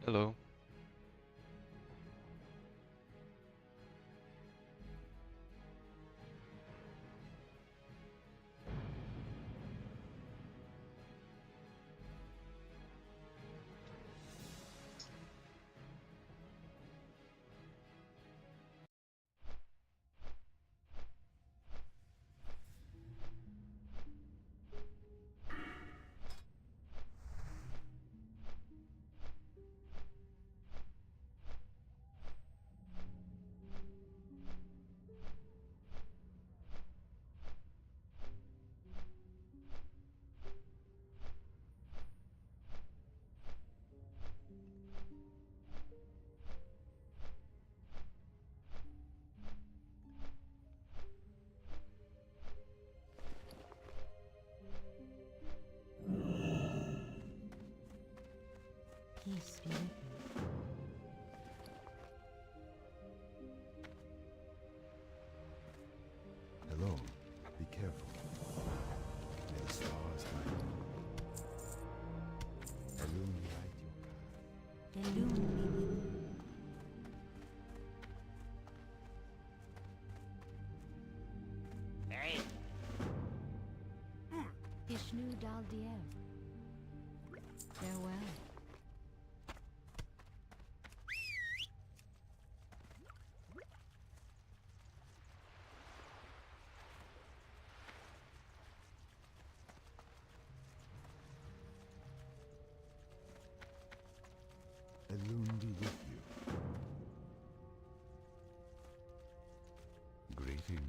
Hello. Peace be with you. Hello. Be careful. May the stars guide you. Illuminate your path. Illume me with you. Hey! Ishnu Dal Diev. Farewell. Illume be with you. Greetings.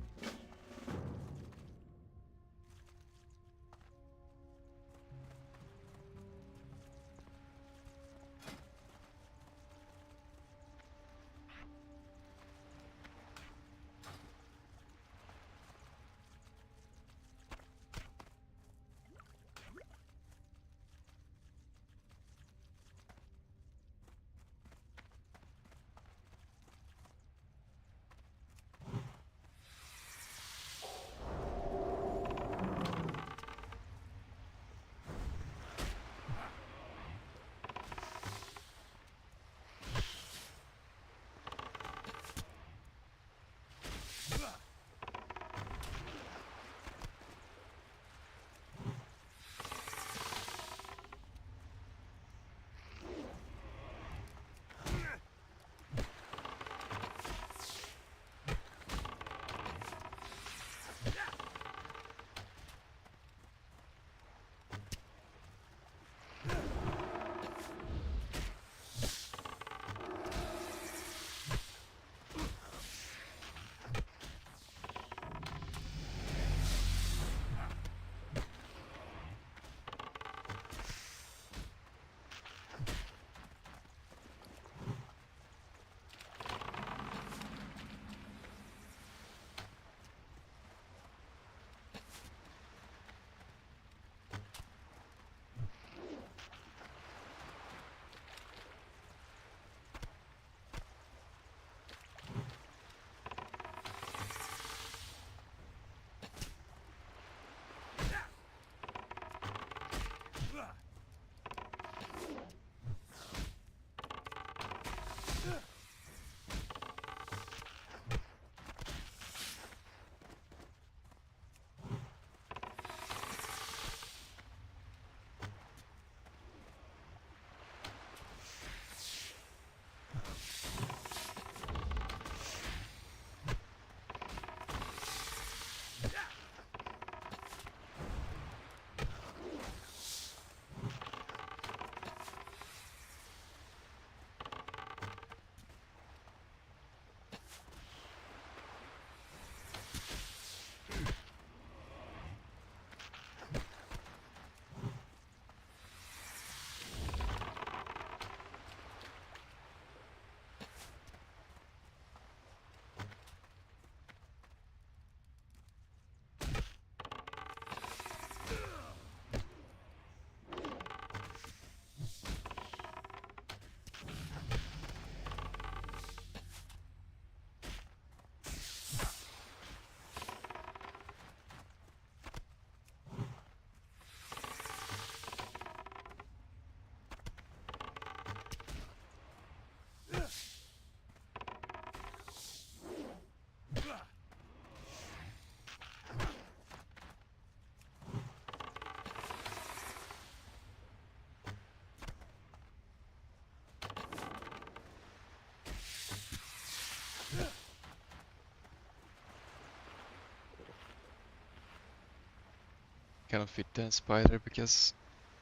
cannot feed the spider because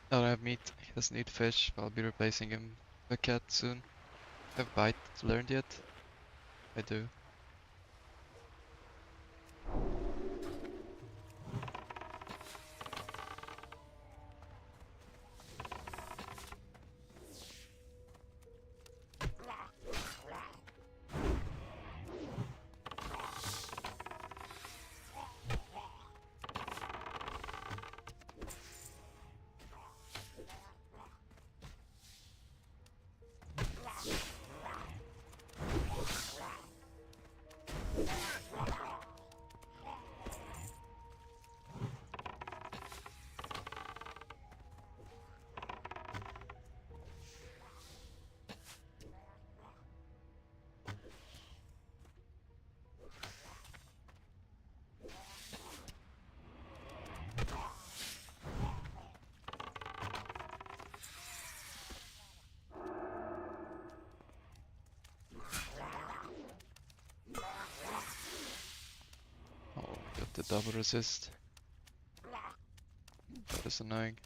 I don't have meat. He doesn't eat fish. I'll be replacing him with a cat soon. Have bite learned yet? I do. Oh, got the double resist. That is annoying.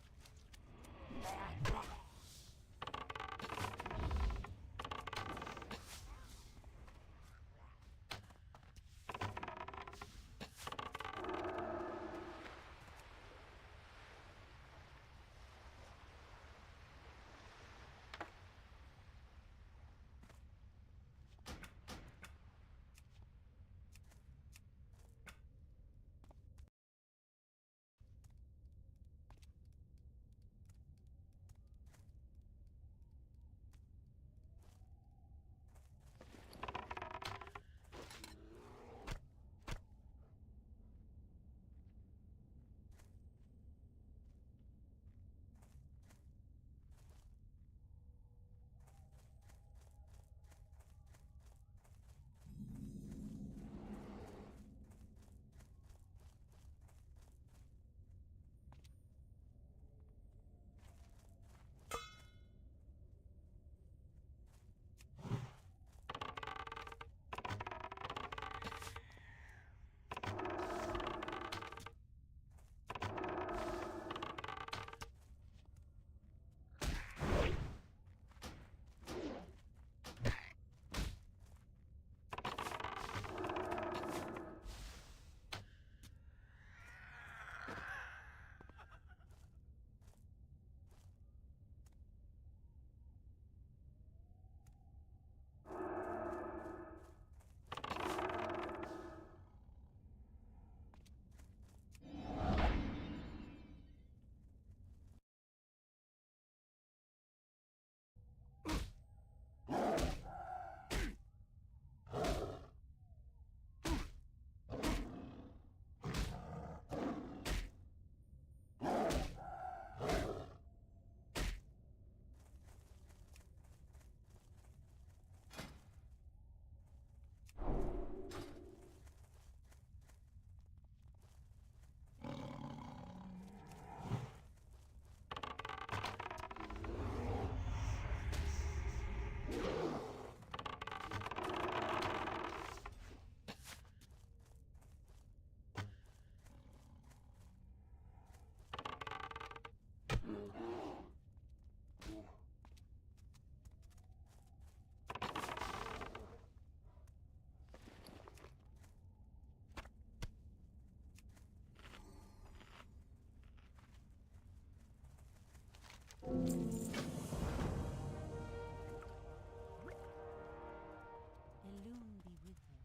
Elune be with you.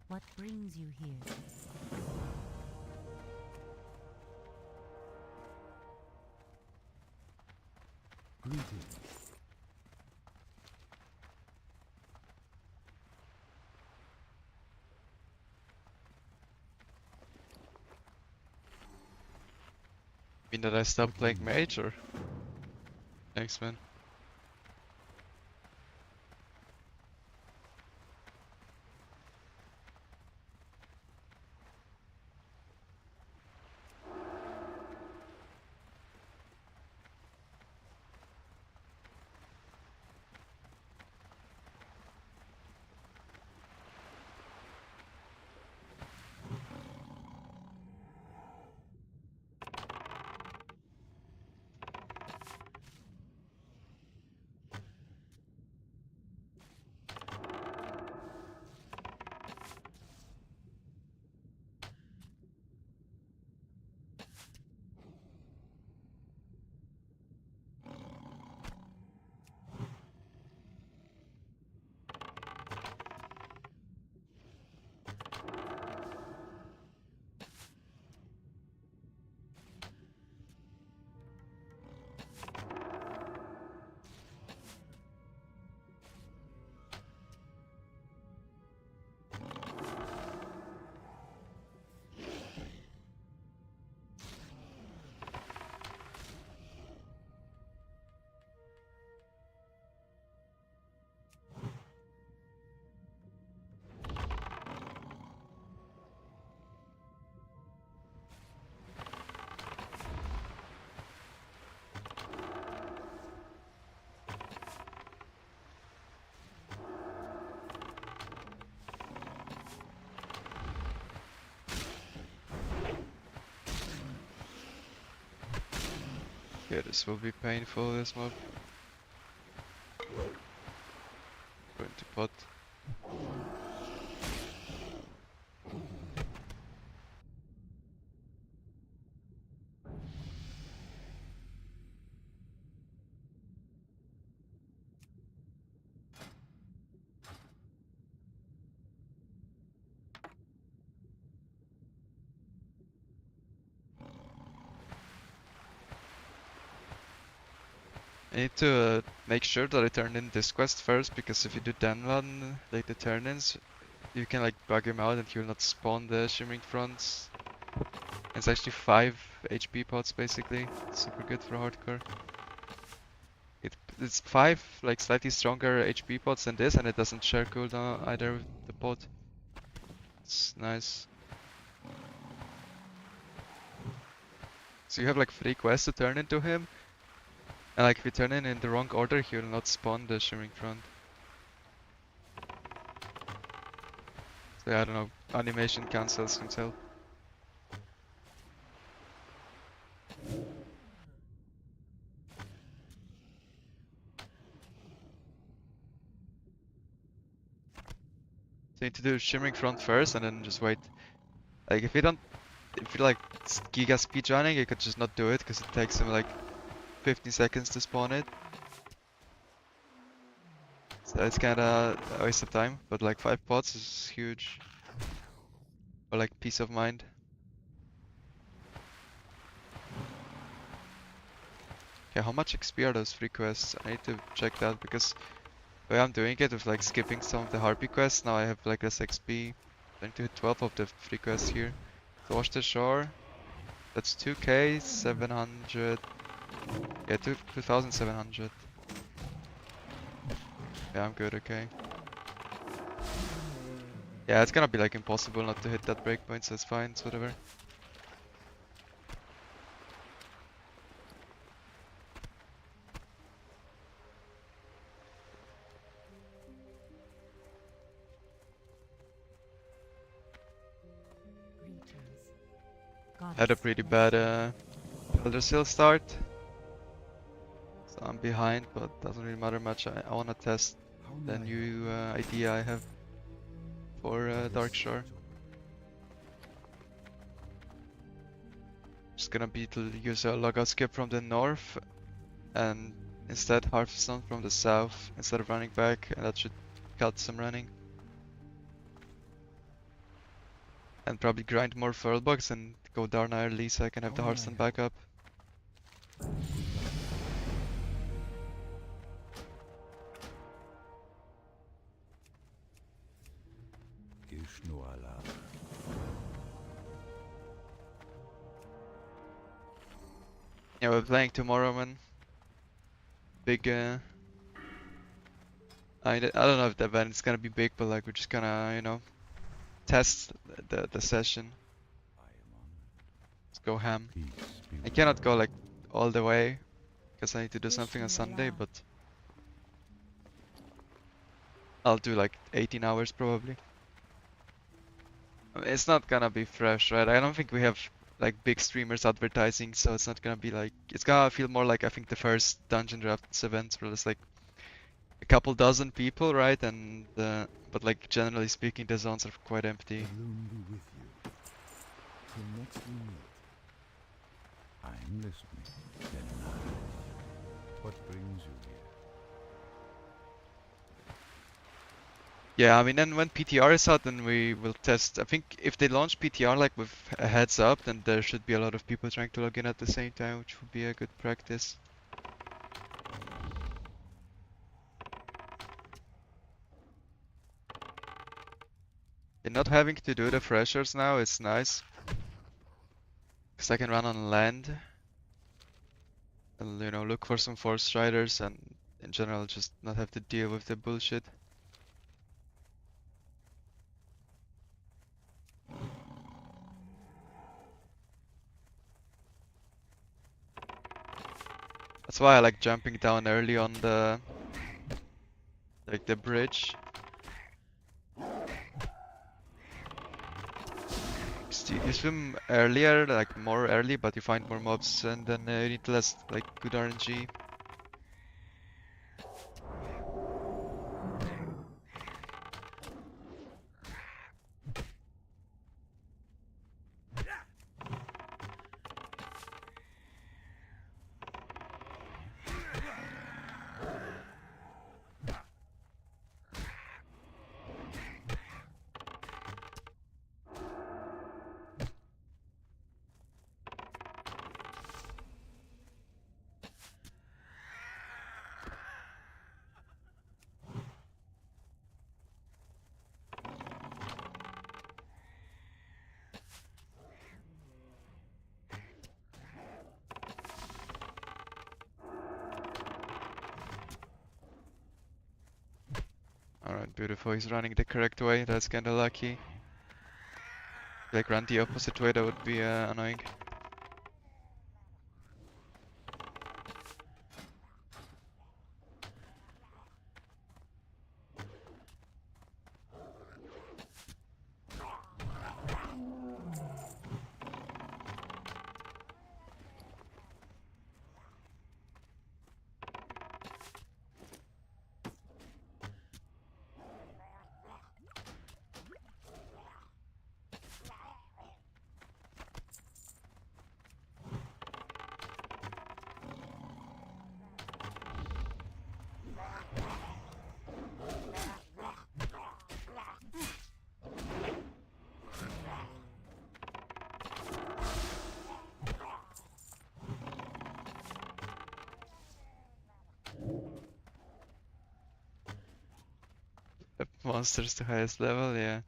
What brings you here? Greetings. Mean that I stopped playing mage or? Thanks, man. Yeah, this will be painful, this mob. Going to pot. I need to make sure that I turn in this quest first, because if you do then one, like the turn-ins, you can like bug him out and he will not spawn the shimmering fronts. It's actually 5 HP pots basically. Super good for hardcore. It's 5 like slightly stronger HP pots than this, and it doesn't share cooldown either with the pot. It's nice. So you have like 3 quests to turn into him. And like if you turn in the wrong order, he will not spawn the shimmering front. So yeah, I don't know, animation cancels himself. So you need to do shimmering front first and then just wait. Like if you like giga speedrunning, you could just not do it because it takes him like 15 seconds to spawn it. So it's kinda a waste of time, but like 5 pots is huge. Or like peace of mind. Okay, how much XP are those 3 quests? I need to check that because the way I'm doing it with like skipping some of the harpy quests, now I have like less XP. I need to hit 12 of the 3 quests here. So wash the shore. That's 2k, 700. Yeah, 2700. Yeah, I'm good, okay. Yeah, it's gonna be like impossible not to hit that breakpoint, so it's fine, it's whatever. Greetings. Had a pretty bad Elder Seal start. So I'm behind, but doesn't really matter much. I wanna test How the may I new idea I have for help? Darkshore. Just gonna be to use a logout skip from the north and instead Hearthstone from the south instead of running back, and that should cut some running. And probably grind more Furlbox and go down early so I can have the How may I Hearthstone help? backup. Gishnuala. Yeah, we're playing tomorrow, man. Big I don't know if the event is gonna be big, but like we're just gonna, you know, test the session. I am honored. Let's go ham. Peace be I with cannot go like all the way because I need to do something on Wish you Sunday, well. but I'll do like 18 hours probably. I mean, it's not gonna be fresh, right? I don't think we have like big streamers advertising, so it's not gonna be like, it's gonna feel more like I think the first Dungeon Drafts events where there's like a couple dozen people, right? And but like generally speaking, the zones are quite empty. the bloom be with you. Till next we meet. I'm listening. Then now. What brings you here? Yeah, I mean, then when PTR is out, then we will test. I think if they launch PTR like with a heads up, then there should be a lot of people trying to log in at the same time, which would be a good practice. And not having to do the freshers now is nice, because I can run on land and, you know, look for some force riders and in general just not have to deal with the bullshit. That's why I like jumping down early on the bridge. 'Cause you swim earlier, like more early, but you find more mobs, and then you need less like good RNG. Alright, beautiful. He's running the correct way. That's kinda lucky. Like run the opposite way, that would be annoying. Monsters to highest level, yeah.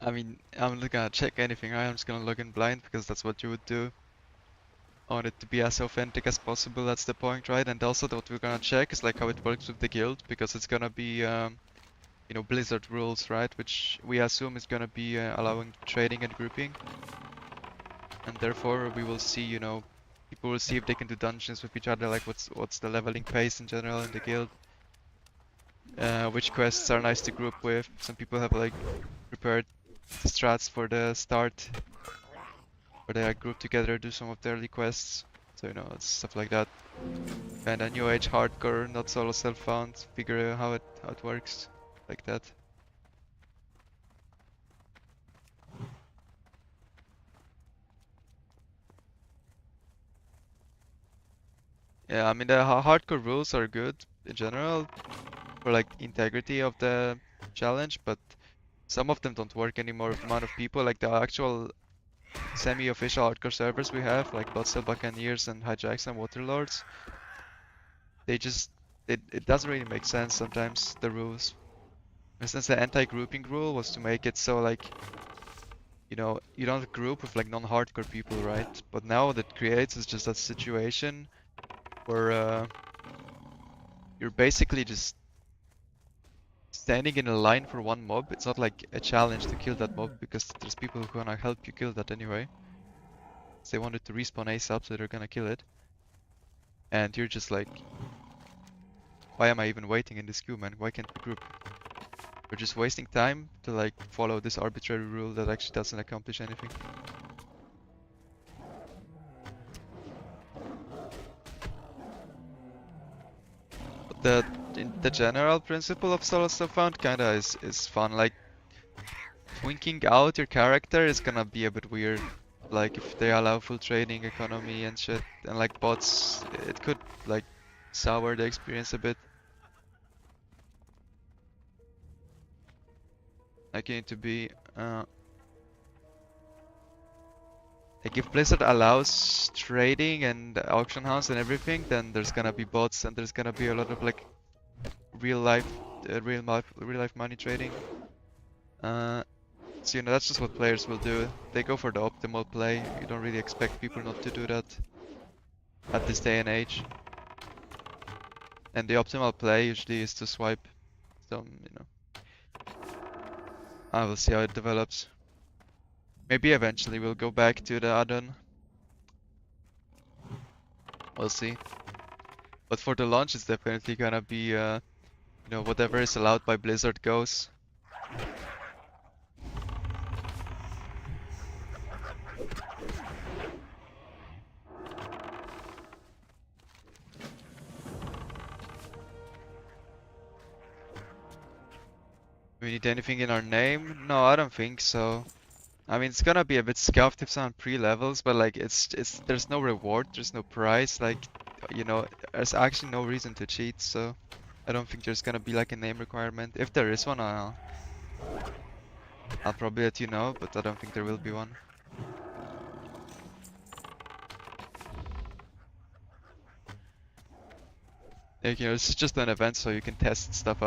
I mean, I'm not gonna check anything, right? I'm just gonna log in blind because that's what you would do. I want it to be as authentic as possible, that's the point, right? And also what we're gonna check is like how it works with the guild, because it's gonna be, you know, Blizzard rules, right? Which we assume is gonna be allowing trading and grouping. And therefore we will see, you know, people will see if they can do dungeons with each other, like what's the leveling pace in general in the guild. Which quests are nice to group with. Some people have like prepared strats for the start, where they are grouped together, do some of the early quests. So you know, it's stuff like that. And a new age hardcore, not solo self-found. Figure out how it works, like that. Yeah, I mean the hardcore rules are good in general for like integrity of the challenge, but some of them don't work anymore with the amount of people. Like the actual semi-official hardcore servers we have, like Bloodsteel Buccaneers and Hijacks and Waterlords, they just it doesn't really make sense sometimes, the rules. For instance, the anti-grouping rule was to make it so like, you know, you don't group with like non-hardcore people, right? But now what it creates is just a situation where you're basically just standing in a line for one mob. It's not like a challenge to kill that mob because there's people who wanna help you kill that anyway. So they wanted to respawn ASAP, so they're gonna kill it. And you're just like, why am I even waiting in this queue, man? Why can't we group? We're just wasting time to like follow this arbitrary rule that actually doesn't accomplish anything. But the general principle of solo self-found kinda is fun. Like twinking out your character is gonna be a bit weird. Like if they allow full trading economy and shit, and like bots, it could like sour the experience a bit. Like you need to be like if Blizzard allows trading and auction house and everything, then there's gonna be bots and there's gonna be a lot of like real life money trading. So you know, that's just what players will do. They go for the optimal play. You don't really expect people not to do that at this day and age. And the optimal play usually is to swipe some, you know. I will see how it develops. Maybe eventually we'll go back to the add-on. We'll see. But for the launch, it's definitely gonna be, you know, whatever is allowed by Blizzard goes. we need anything in our name? No, I don't think so. I mean, it's gonna be a bit scuffed if someone pre-levels, but like there's no reward, there's no prize, like you know, there's actually no reason to cheat, so I don't think there's gonna be like a name requirement. If there is one, I'll probably let you know, but I don't think there will be one. Like, you know, it's just an event, so you can test stuff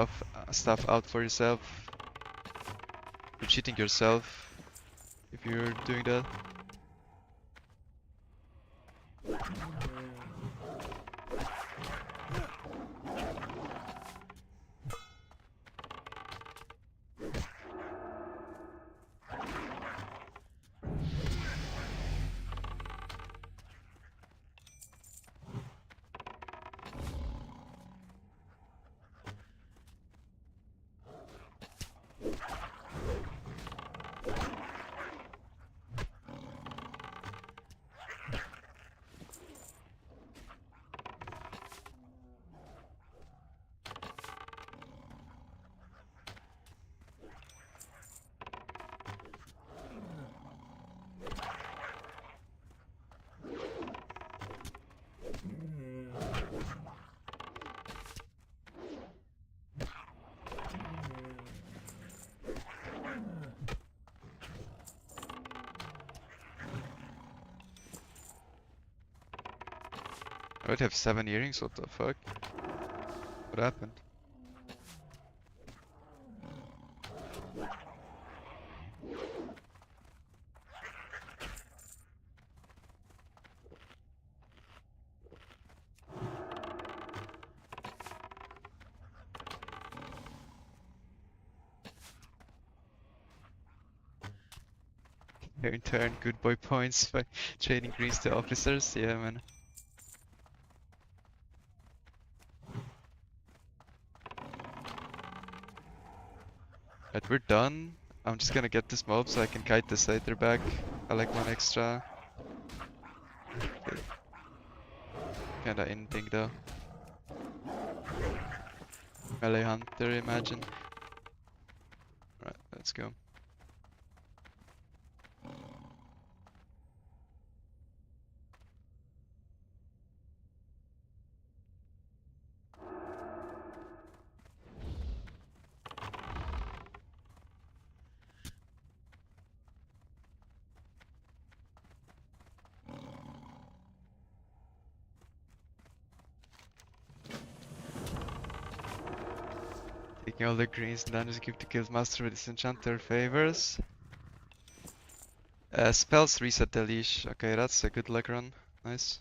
out for yourself. You're cheating yourself if you're doing that. I would have 7 earrings, what the fuck? What happened? In turn, good boy points by trading greens to officers, yeah man. But we're done. I'm just gonna get this mob so I can kite this later back. I like 1 extra. Kinda in thing though. Melee hunter, imagine. Right, let's go. Taking all the greens and then just give the guildmaster with his enchanter favors. Spells reset the leash. Okay, that's a good luck run. Nice.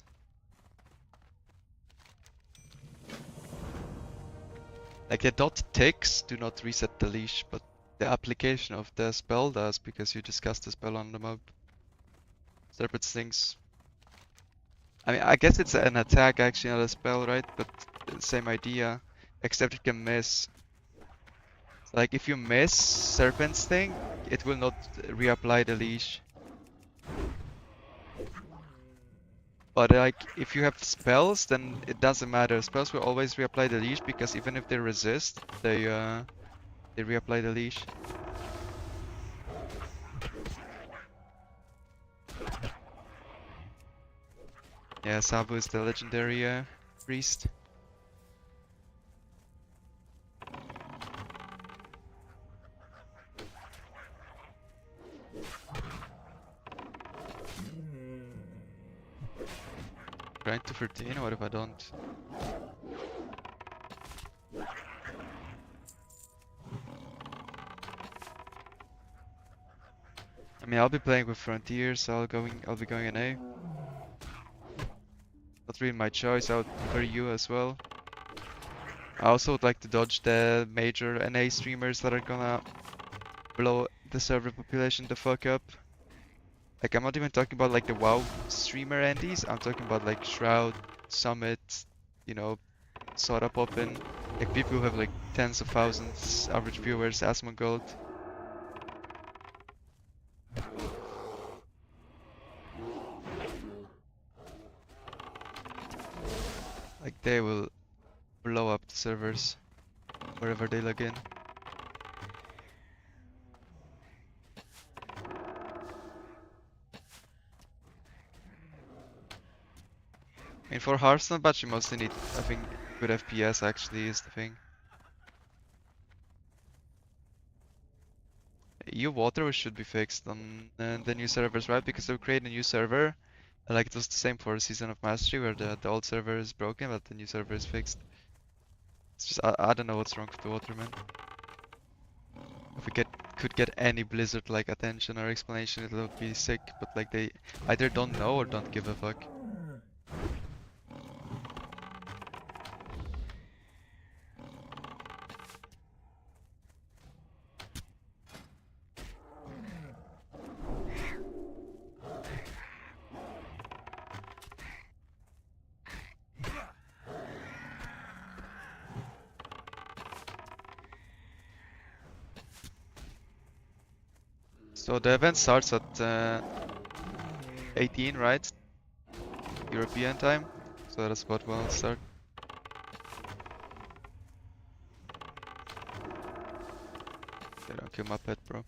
Like the dot ticks do not reset the leash, but the application of the spell does because you just cast the spell on the mob. Serpent stings. I mean, I guess it's an attack actually, not a spell, right? But same idea, except it can miss. Like if you miss Serpent Sting, it will not reapply the leash. But like if you have spells, then it doesn't matter. Spells will always reapply the leash because even if they resist, they reapply the leash. Yeah, Sabu is the legendary priest. Grind to 13, what if I don't? I mean, I'll be playing with Frontier, so I'll be going NA. Not really my choice, I would prefer you as well. I also would like to dodge the major NA streamers that are gonna blow the server population the fuck up. Like, I'm not even talking about like the WoW streamer Andes, I'm talking about like Shroud, Summit, you know, Soda Poppin'. Like people who have like tens of thousands average viewers, Asmongold. Like they will blow up the servers wherever they log in. I mean, for Hearthstone patch, you mostly need, I think, good FPS actually is the thing. EU water should be fixed on the new servers, right? Because they create a new server. Like it was the same for Season of Mastery, where the old server is broken, but the new server is fixed. It's just I don't know what's wrong with the water, man. If we could get any Blizzard like attention or explanation, it would be sick. But like they either don't know or don't give a fuck. So the event starts at 18, right? European time. So that's about when it'll start. Yeah, don't kill my pet, bro.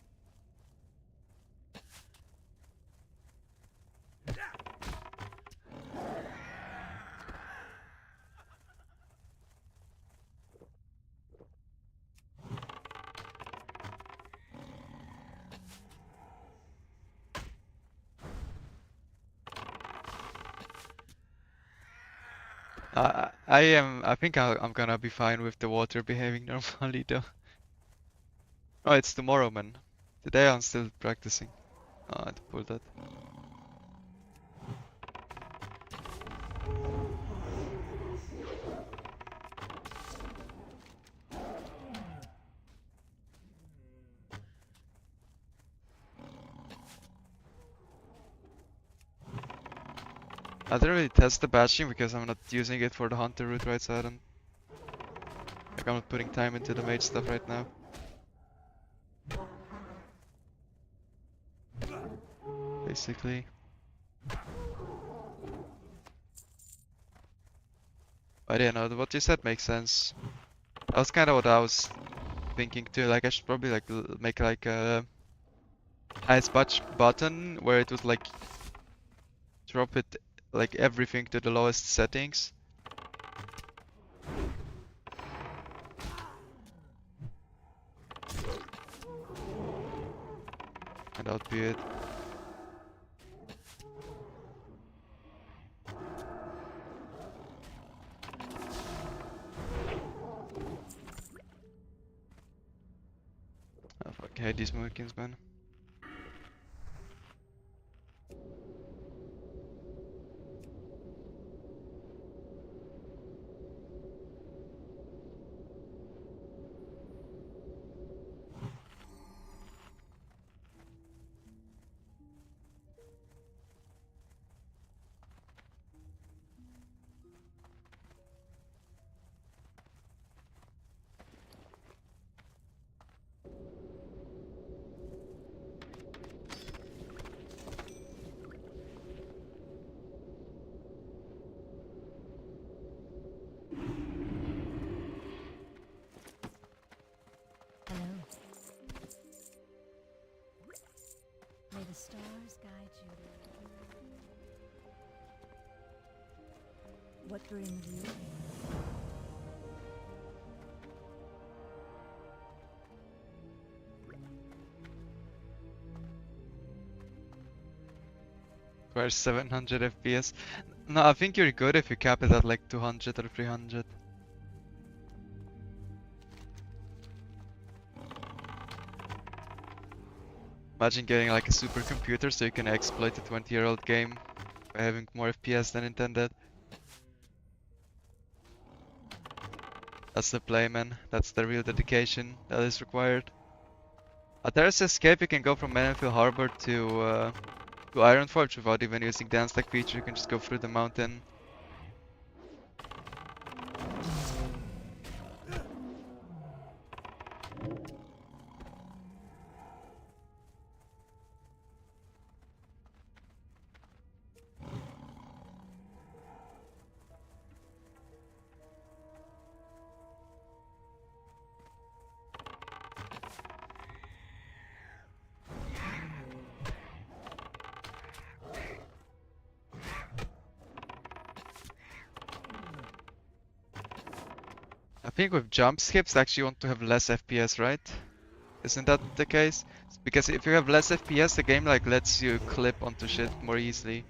I think I'm gonna be fine with the water behaving normally though. Oh, it's tomorrow, man. Today I'm still practicing. Oh, I had to pull that. I didn't really test the batching because I'm not using it for the hunter route, right? So I don't... Like, I'm not putting time into the mage stuff right now. Basically. But yeah, no, what you said makes sense. That was kind of what I was thinking too. Like, I should probably like make like a ice batch button where it would like drop it like everything to the lowest settings. And that would be it. I fucking hate these Mohicans, man. Hello. May the stars guide you. What brings you here? Where's 700 FPS? No, I think you're good if you cap it at like 200 or 300. Imagine getting like a supercomputer so you can exploit a 20-year-old game by having more FPS than intended. That's the play, man. That's the real dedication that is required. At Terrace Escape, you can go from Menenfield Harbor to Ironforge without even using dance like feature. You can just go through the mountain. think with jump skips, actually you want to have less FPS, right? Isn't that the case? Because if you have less FPS, the game like lets you clip onto shit more easily.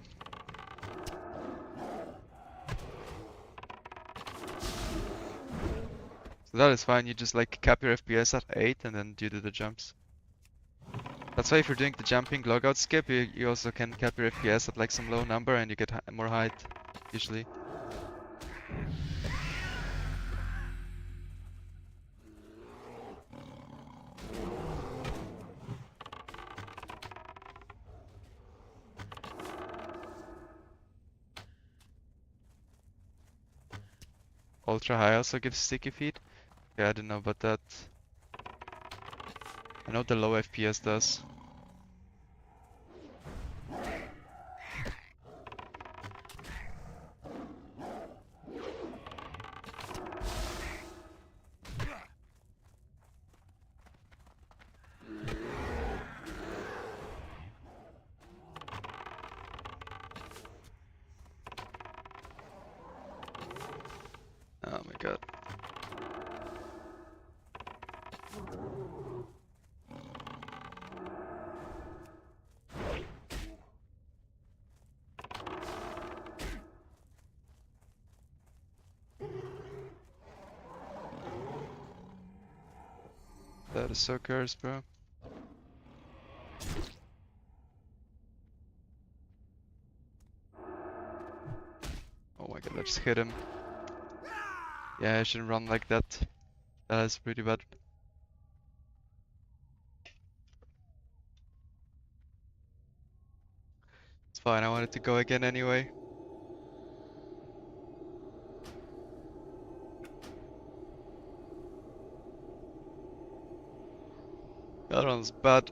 So that is fine, you just like cap your FPS at 8 and then you do the jumps. That's why if you're doing the jumping logout skip, you also can cap your FPS at like some low number and you get more height, usually. Ultra high also gives sticky feet. Yeah, I didn't know about that. I know the low FPS does. Oh my god. That is so cursed, bro. Oh my god, I just hit him. Yeah, I shouldn't run like that. That is pretty bad. It's fine, I wanted to go again anyway. That one's bad.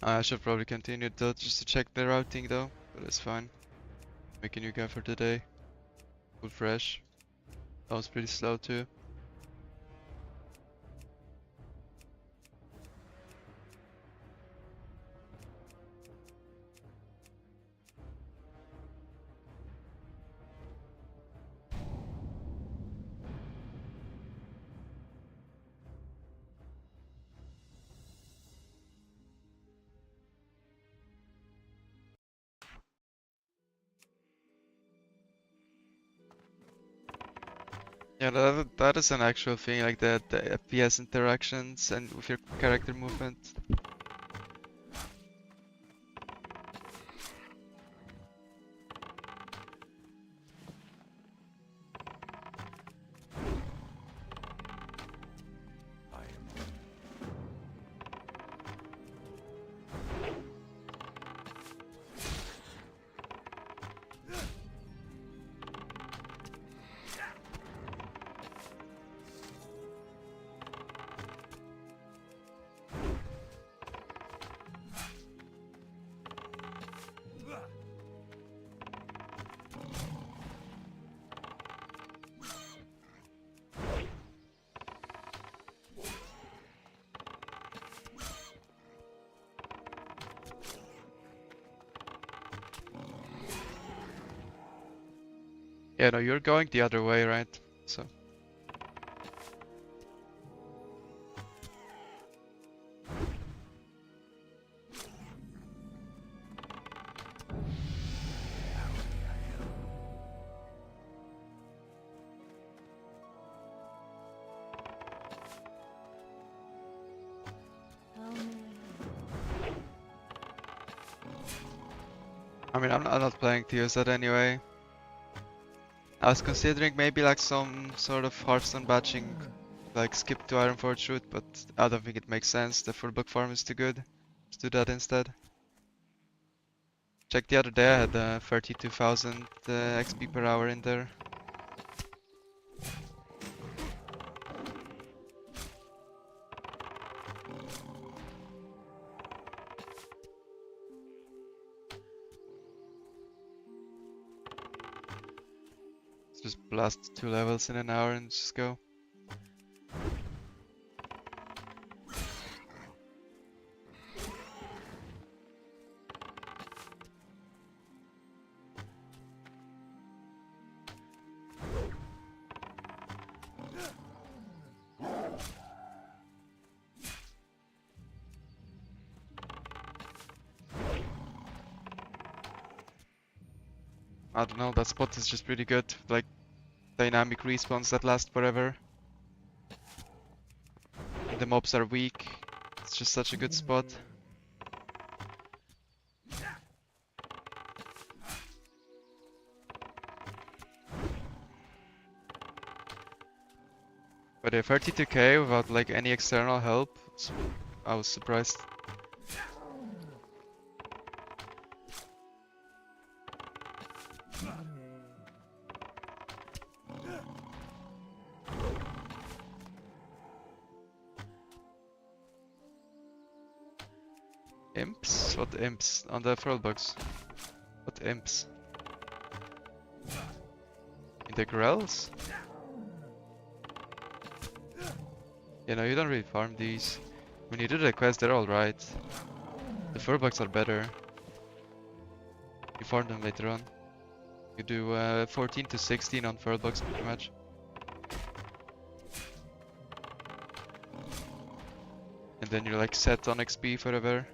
I should probably continue though, just to check the routing though, but it's fine. Make a new guy for today. Full fresh. That was pretty slow too. Yeah, that is an actual thing, like the FPS interactions and with your character movement. I am Yeah, no, you're going the other way, right? So. Oh man. I mean, I'm not planning to use that anyway. I was considering maybe like some sort of Hearthstone batching, like skip to Ironforge route, but I don't think it makes sense. The full book farm is too good. Let's do that instead. Check the other day, I had 32,000 XP per hour in there. just blast 2 levels in an hour and just go. I don't know, that spot is just pretty good. Like, dynamic respawns that last forever. And the mobs are weak. It's just such a good spot. But yeah, 32k without like any external help, I was surprised. Imps? What imps? On the throw box. What imps? In the grells? You know, you don't really farm these. When you do the quest, they're alright. The fur bugs are better. You farm them later on. You do 14 to 16 on fur bugs pretty much. And then you're like set on XP forever.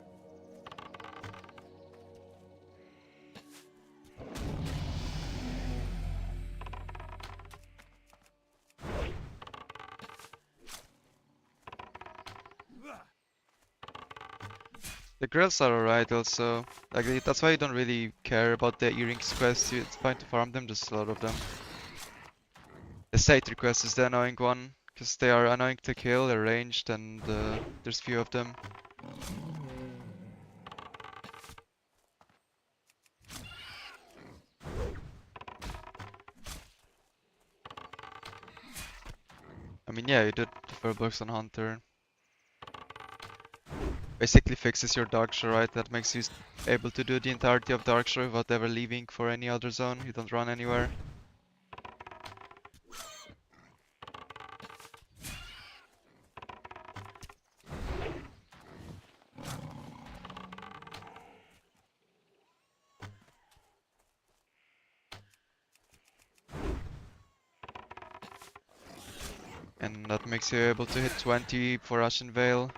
The grills are alright also. Like that's why you don't really care about the earrings quest. It's fine to farm them, just a lot of them. The site request is the annoying one, because they are annoying to kill, they're ranged, and there's few of them. I mean, yeah, you did the fur bugs on Hunter. Basically fixes your darkshore, right? That makes you able to do the entirety of darkshore without ever leaving for any other zone. You don't run anywhere. And that makes you able to hit 20 for Ashen Veil.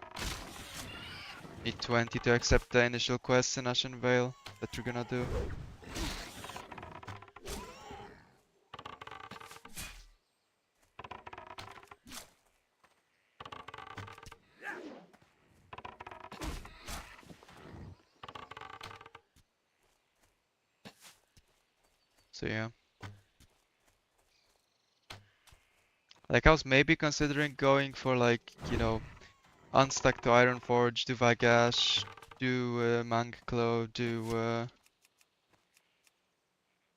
Need 20 to accept the initial quest in Ashen Veil that you're gonna do. So yeah. Like I was maybe considering going for like, you know, unstuck to Ironforge, do Vagash, do Mangclaw, do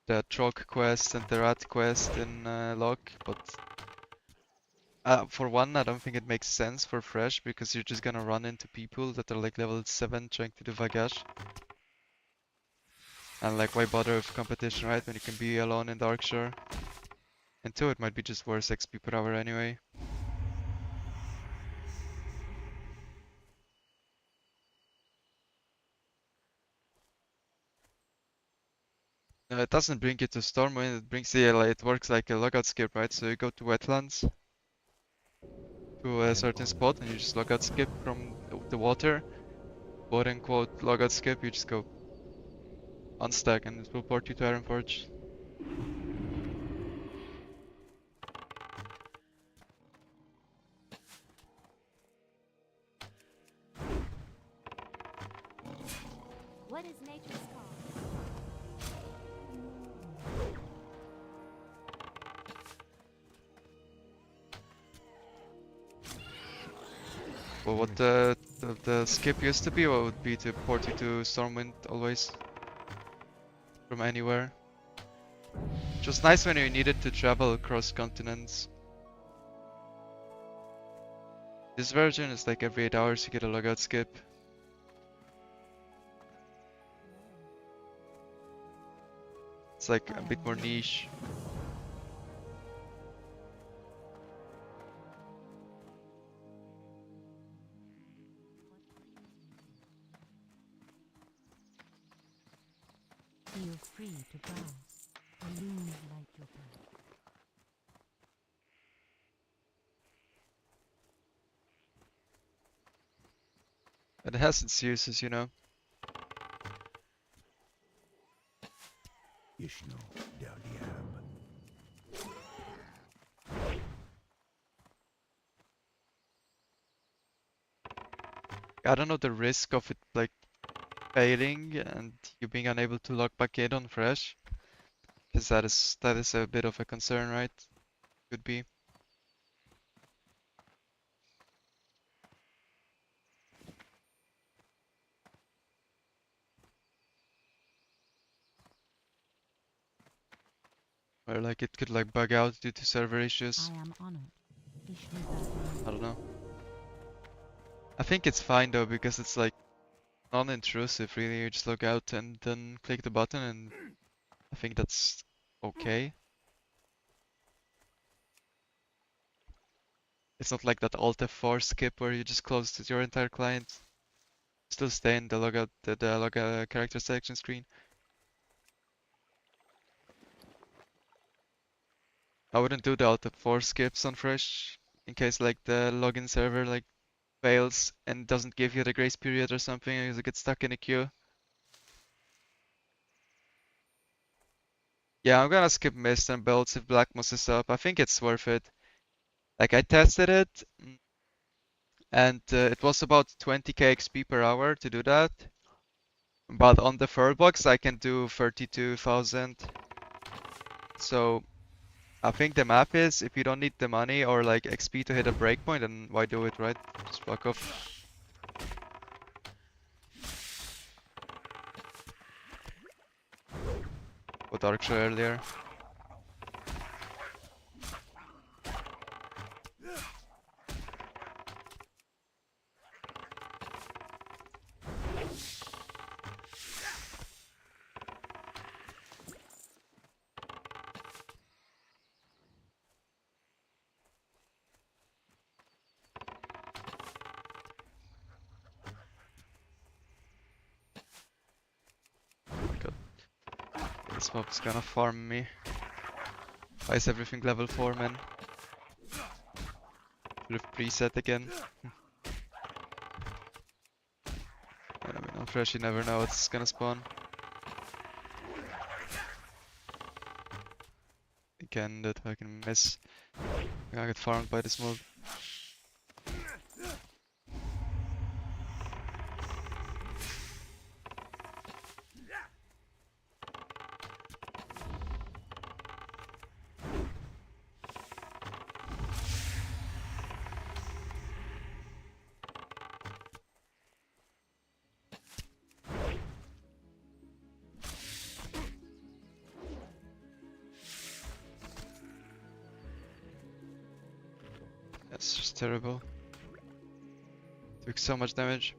the Trog quest and the Rat quest in Locke, but for one, I don't think it makes sense for Fresh because you're just gonna run into people that are like level 7 trying to do Vagash. And like, why bother with competition, right, when you can be alone in Darkshore? And two, it might be just worse XP per hour anyway. No, it doesn't bring you to Stormwind, it brings you, like, it works like a logout skip, right? So you go to Wetlands, to a certain spot, and you just logout skip from the water. Quote unquote logout skip, you just go unstack and it will port you to Ironforge. What is nature's call? Well, what the skip used to be, what would be to port you to Stormwind always? From anywhere. Which was nice when you needed to travel across continents. This version is like every 8 hours you get a logout skip. It's like a bit more niche. Feel free to browse. Balloons light your path. But it has its uses, you know. Ishno Del Diab. I don't know the risk of it like failing and you being unable to log back in on fresh, because that is a bit of a concern, right? Could be. Or like it could like bug out due to server issues. I am honored. I don't know. I think it's fine though because it's like non-intrusive really. You just log out and then click the button and I think that's okay. It's not like that Alt F4 skip where you just close your entire client. Still stay in the logout, the log character selection screen. I wouldn't do the Alt F4 skips on Fresh in case like the login server like fails and doesn't give you the grace period or something and you get stuck in a queue. Yeah, I'm gonna skip Mist and Belts if Black Moss is up. I think it's worth it. Like I tested it and it was about 20k XP per hour to do that. But on the fur box I can do 32,000. So I think the map is if you don't need the money or like XP to hit a breakpoint, then why do it, right? Just fuck off. Or darkshore earlier. God, this mob's gonna farm me. Why is everything level 4, man? Should have preset again. I mean, on Fresh you never know what's gonna spawn. Again, that I can miss. I'm gonna get farmed by this mob. That's just terrible. Took so much damage.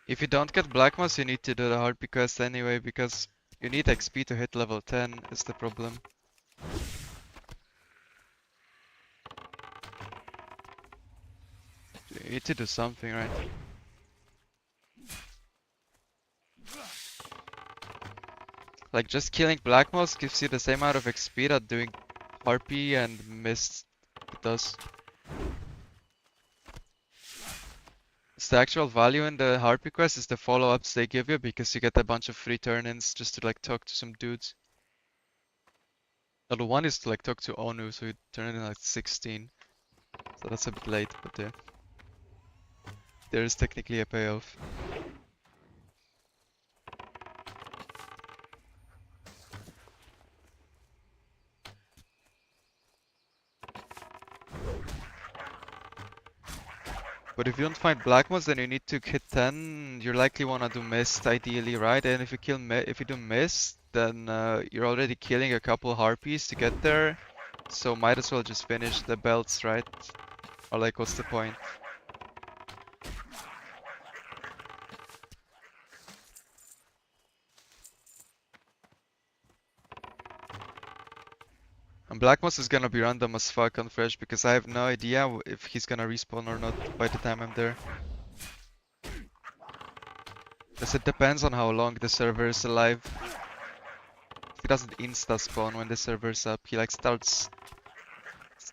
If you don't get Black Moss, you need to do the hard quest anyway, because you need XP to hit level 10 is the problem. You need to do something, right? Like just killing Black Moss gives you the same amount of XP that doing Harpy and Mist does. So the actual value in the heartbeat quest is the follow-ups they give you because you get a bunch of free turn-ins just to like talk to some dudes. Now the one is to like talk to Onu, so you turn it in like 16. So that's a bit late, but yeah. There is technically a payoff. But if you don't find black mods, then you need to hit 10. You likely wanna do mist ideally, right? And if you if you do mist, then you're already killing a couple harpies to get there. So might as well just finish the belts, right? Or like, what's the point? And black mods is gonna be random as fuck on fresh because I have no idea if he's gonna respawn or not by the time I'm there. Because it depends on how long the server is alive. He doesn't insta spawn when the server's up. He like starts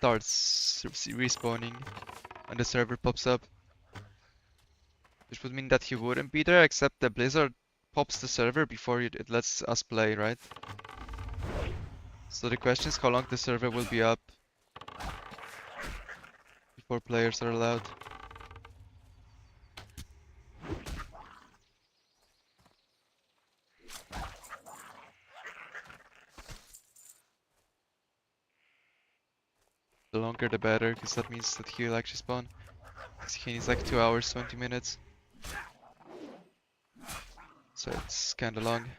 respawning when the server pops up. Which would mean that he wouldn't be there, except the Blizzard pops the server before it lets us play, right? So the question is how long the server will be up before players are allowed. The longer the better, because that means that he'll actually spawn. Because he needs like 2 hours, 20 minutes. So it's kinda long.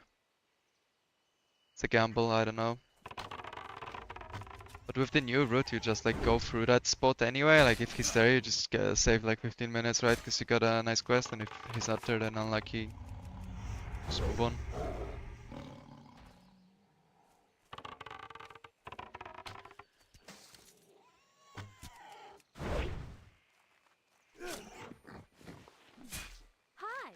It's a gamble, I don't know. But with the new route, you just like go through that spot anyway. Like if he's there, you just save like 15 minutes, right? Because you got a nice quest, and if he's not there, then unlucky. Just move on. Hi.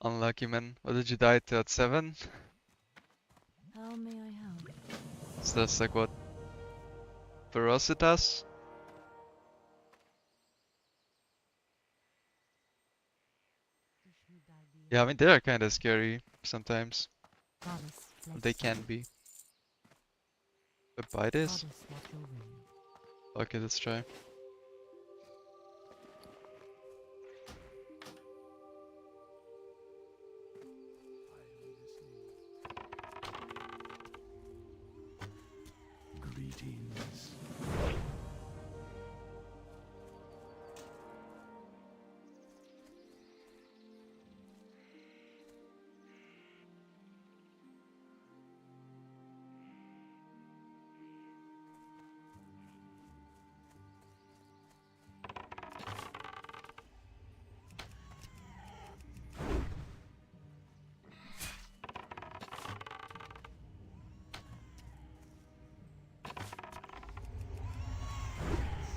Unlucky man. What did you die to at 7? How may I help? So that's like what? Ferocitas? Yeah, I mean they are kinda scary sometimes. Goddess, They can be. But buy this? Goddess, watch over you. Okay, let's try. Greetings.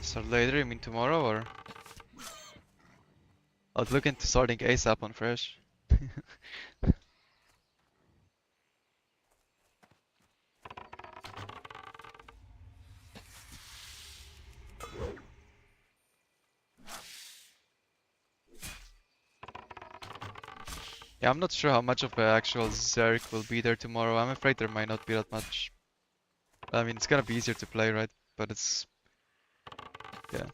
Start later, you mean tomorrow or? I was looking to starting ASAP on Fresh. Yeah, I'm not sure how much of an actual Zerg will be there tomorrow. I'm afraid there might not be that much. I mean, it's gonna be easier to play, right? But it's, yeah,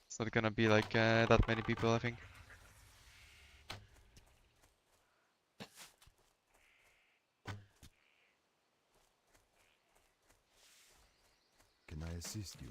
it's not gonna be like that many people, I think. Can I assist you?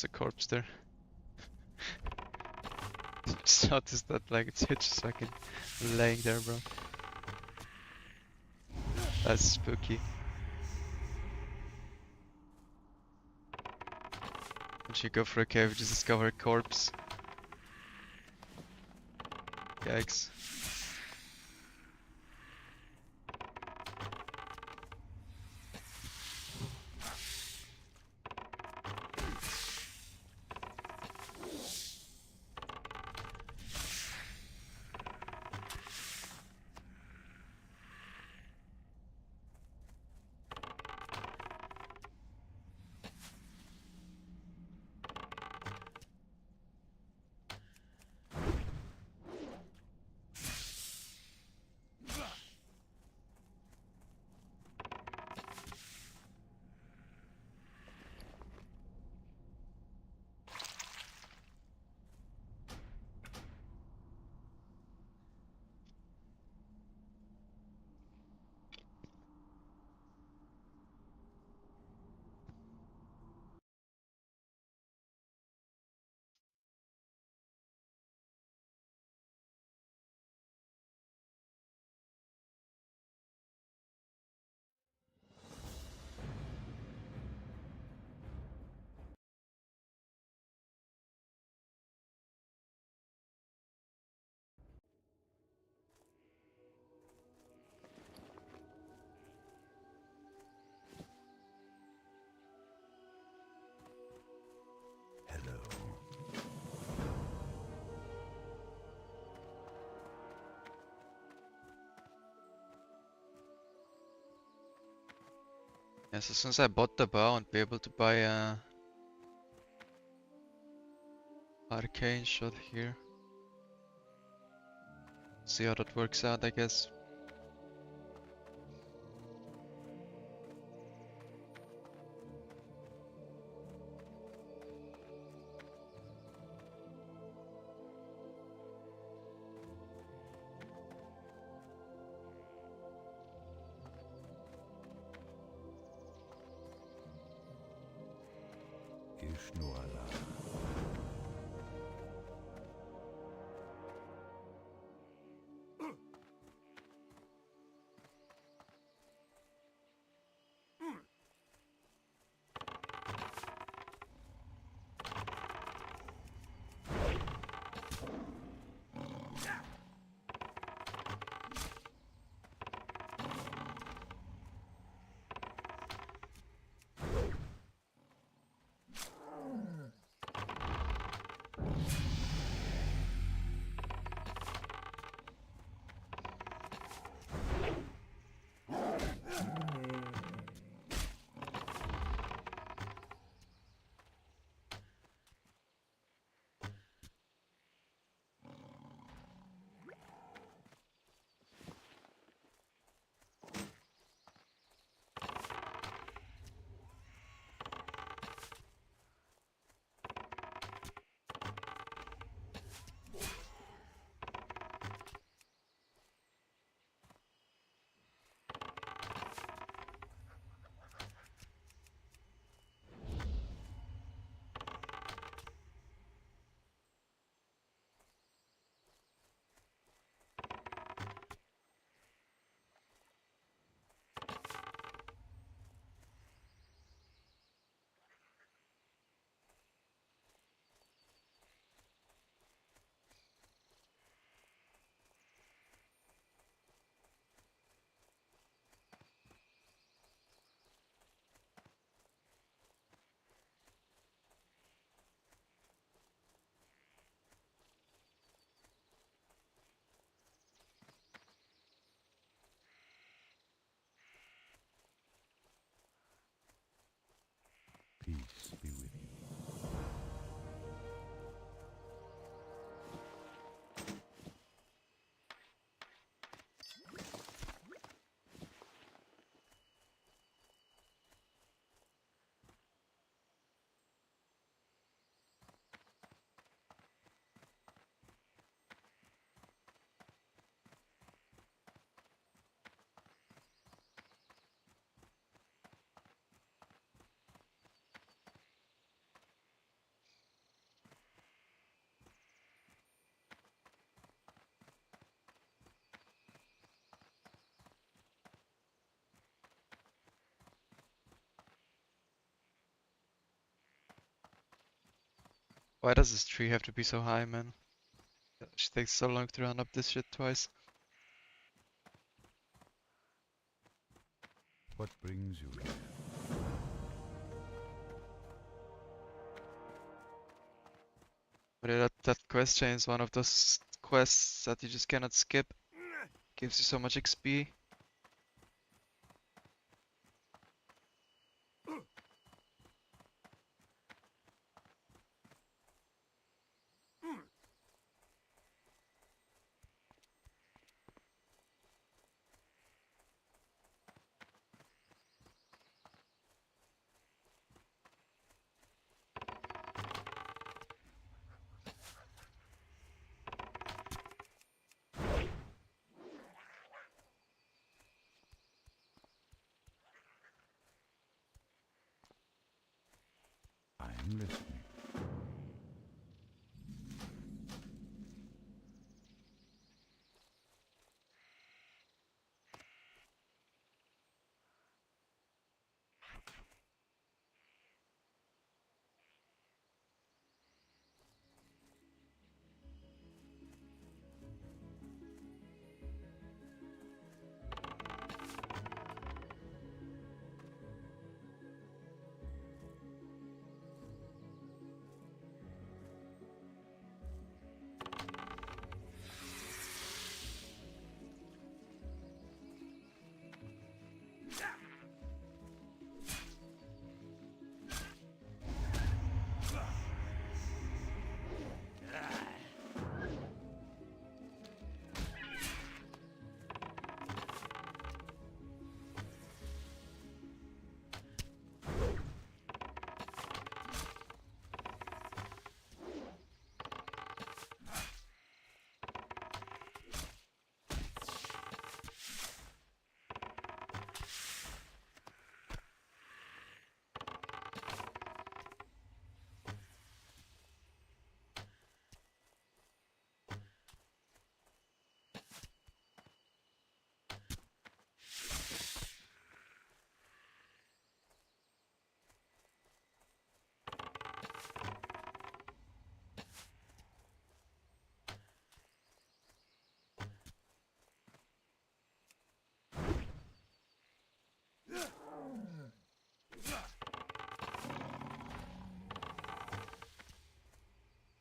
a corpse there. Just noticed that like it's just fucking laying there, bro. That's spooky. Once you go for a cave, you just discover a corpse. Yikes. Hello. Yeah, so since I bought the bow, I'll be able to buy a arcane shot here. See how that works out, I guess. Ishnuala. Why does this tree have to be so high, man? It takes so long to run up this shit twice. What brings you here? But yeah, that quest chain is one of those quests that you just cannot skip. Gives you so much XP. I'm listening.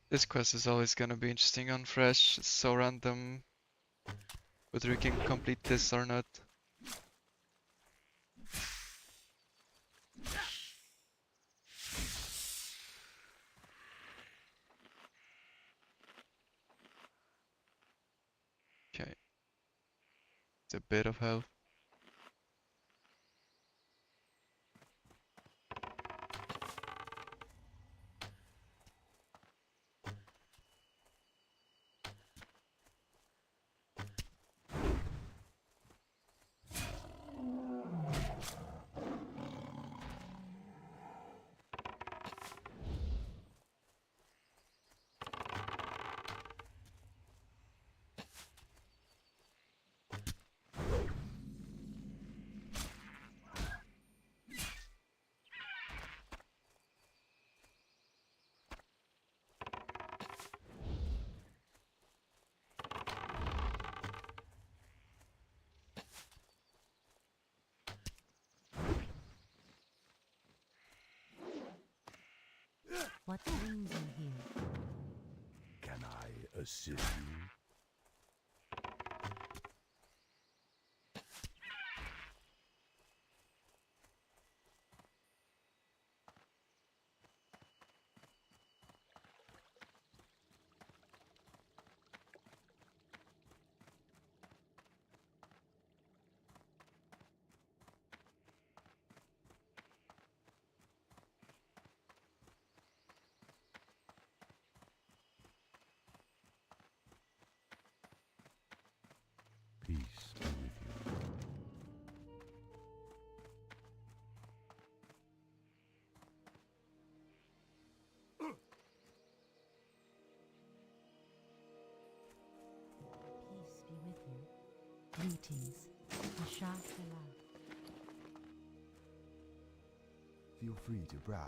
This quest is always gonna be interesting on Fresh. It's so random whether we can complete this or not. Okay. It's a bit of health. What brings you here? Can I assist you? Peace be with you. Peace be with you. Greetings. Asha Salah. Feel free to browse.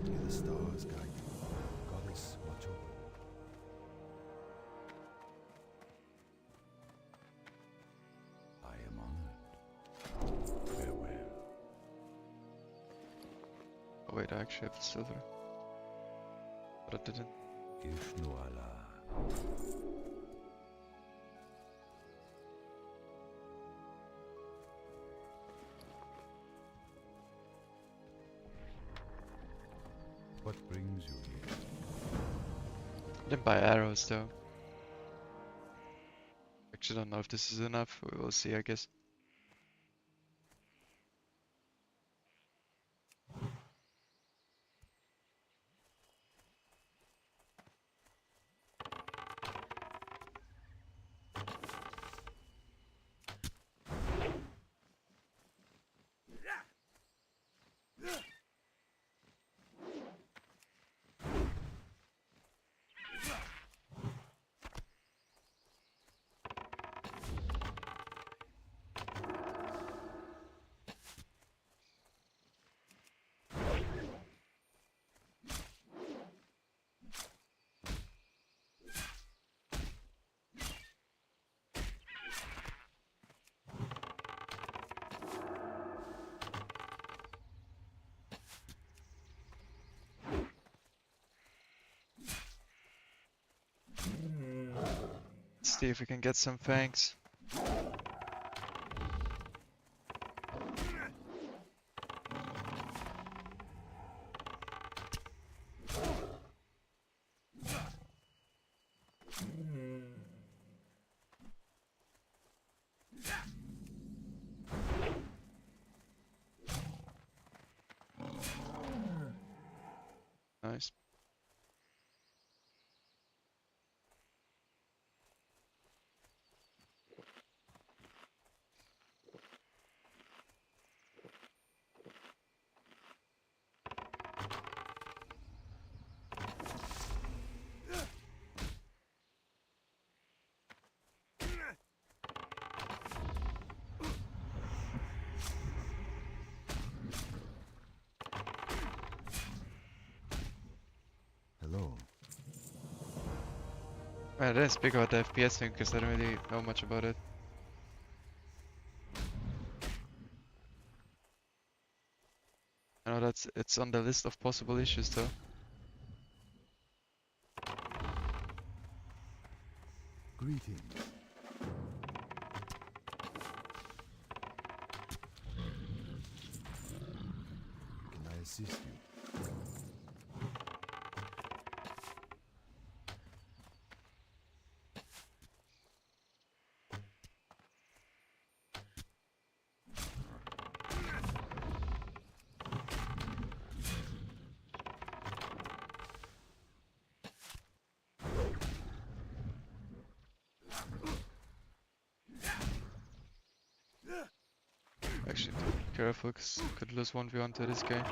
May the stars guide you. goddess watch over me. I am honored. Farewell. Oh wait, I actually have the silver. But I didn't. Gishnu Allah. What brings you here? I didn't buy arrows though. Actually, don't know if this is enough. We will see, I guess. Let's see if we can get some fangs. Nice. Hello. I didn't speak about the FPS thing because I don't really know much about it. I know it's on the list of possible issues though. Greetings. Can I assist you? Actually, be careful because could lose 1v1 to this guy.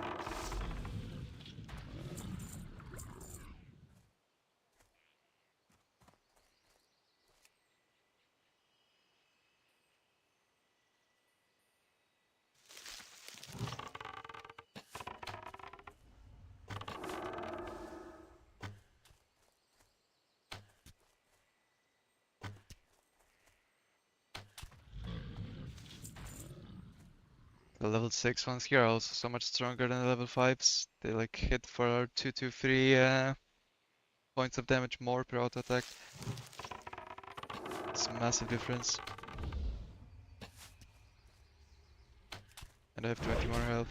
The level 6 ones here are also so much stronger than the level 5s. They like hit for 2 to 3 points of damage more per auto attack. It's a massive difference. And I have 20 more health.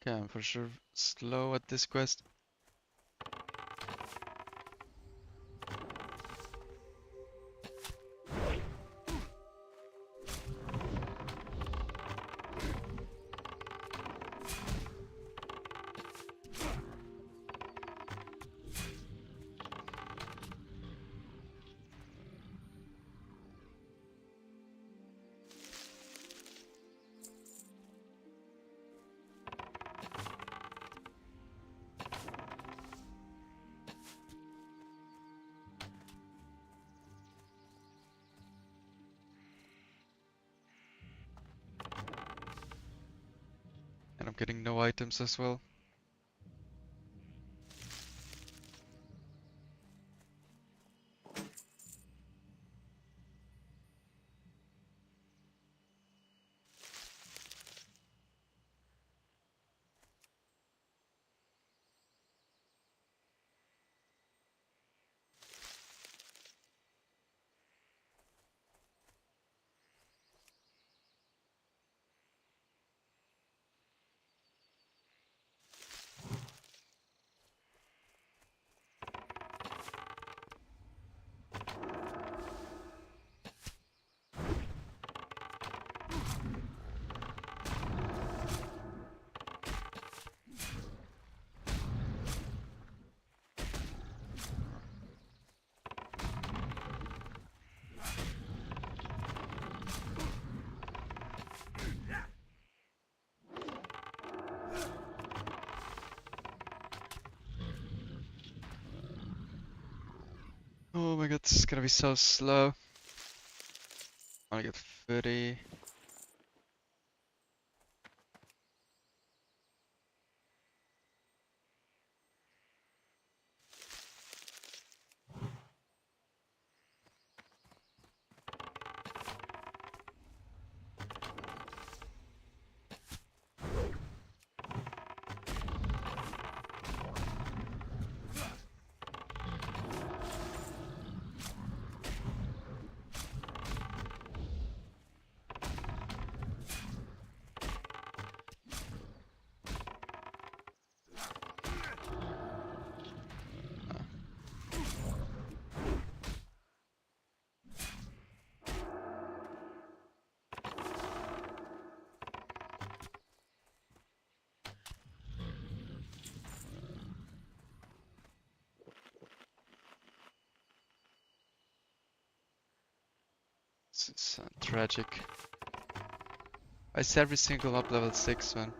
Okay, I'm for sure slow at this quest. And I'm getting no items as well. Oh my god, this is gonna be so slow. I wanna get 30. This is tragic. I see every single up level 6 one.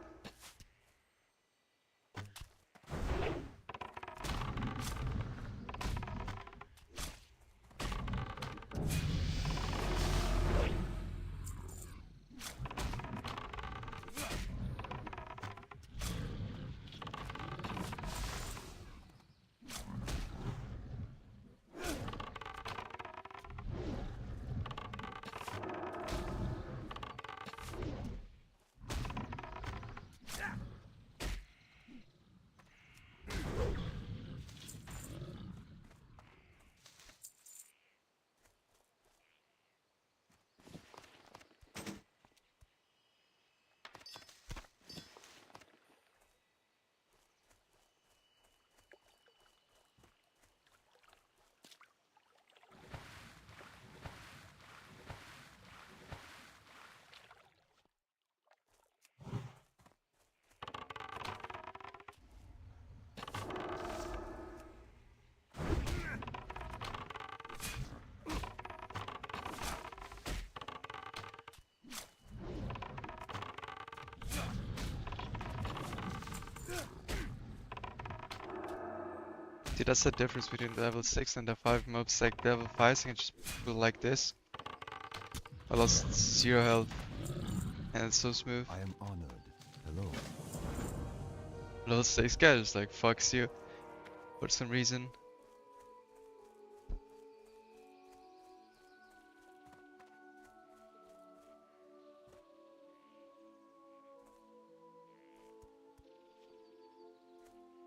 See, that's the difference between the level 6 and the 5 mobs. Like level 5 can just pull like this. I lost 0 health. And it's so smooth. I am honored. Hello. Level 6 guy just like fucks you for some reason.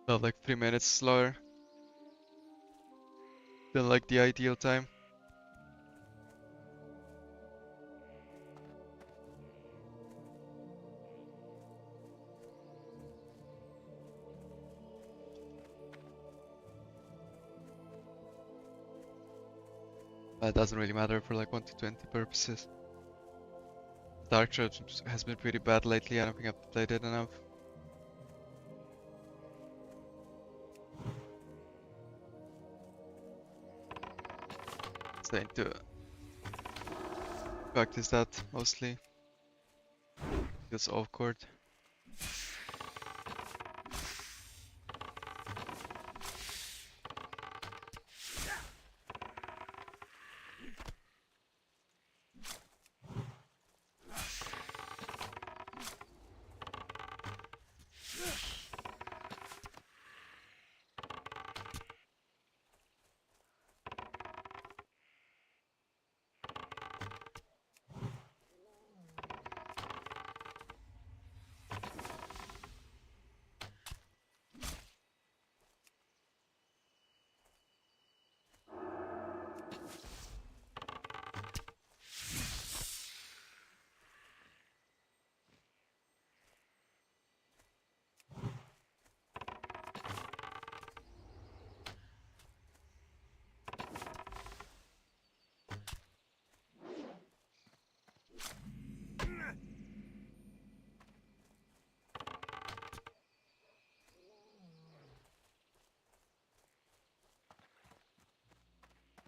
Felt like 3 minutes slower than like the ideal time. It doesn't really matter for like 1 to 20 purposes. Darkshore has been pretty bad lately. I don't think I've played it enough. Starting to practice that mostly. Feels awkward.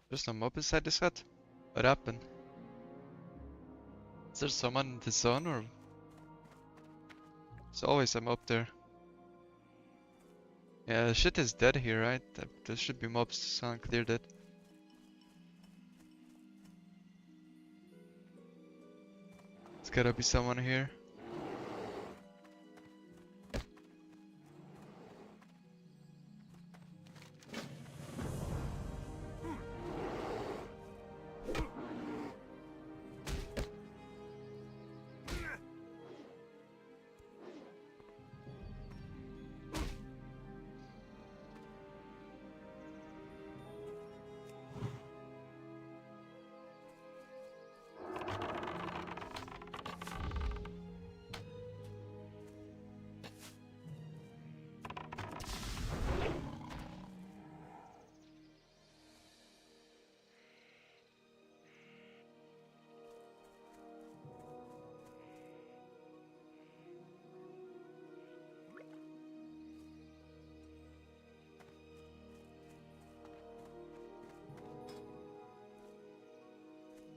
There's no mob inside this hut? What happened? Is there someone in the zone or? There's always a mob there. Yeah, shit is dead here, right? There should be mobs, someone cleared it. There's gotta be someone here.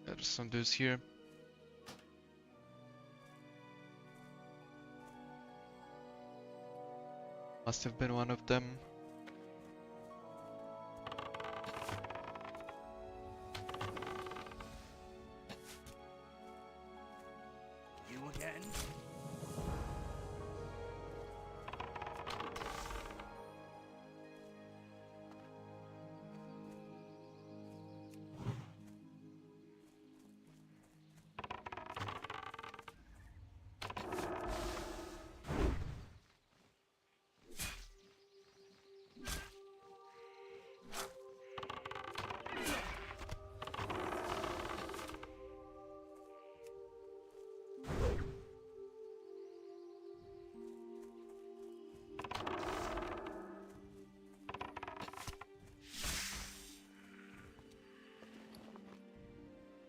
There's some dudes here. Must have been one of them. You again?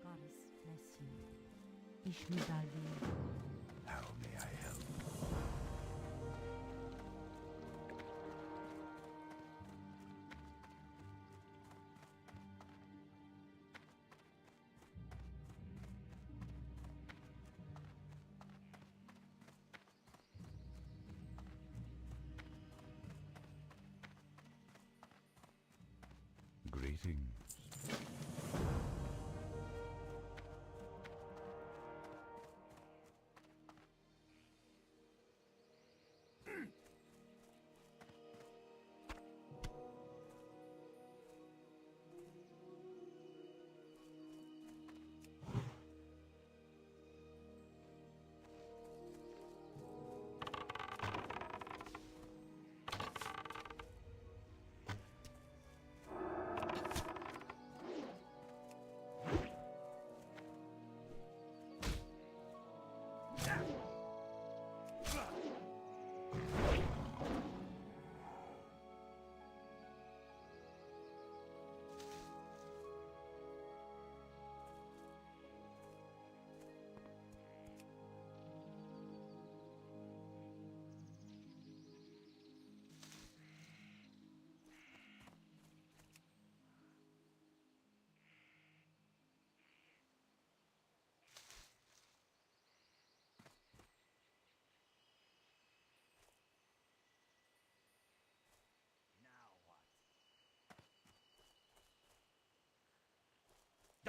Goddess bless you. Ishmi Balvi. How may I help? Greetings.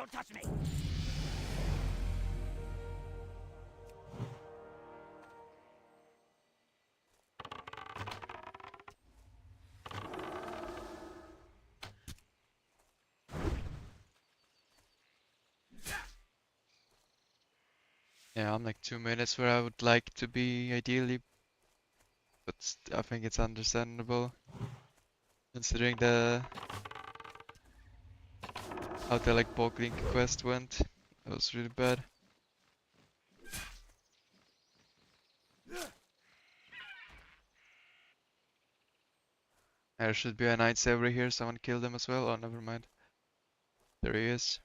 Don't touch me! Yeah, I'm like 2 minutes where I would like to be ideally, but I think it's understandable considering how the like boggling quest went. That was really bad. There should be a night saver here. Someone killed him as well. Oh, never mind. There he is.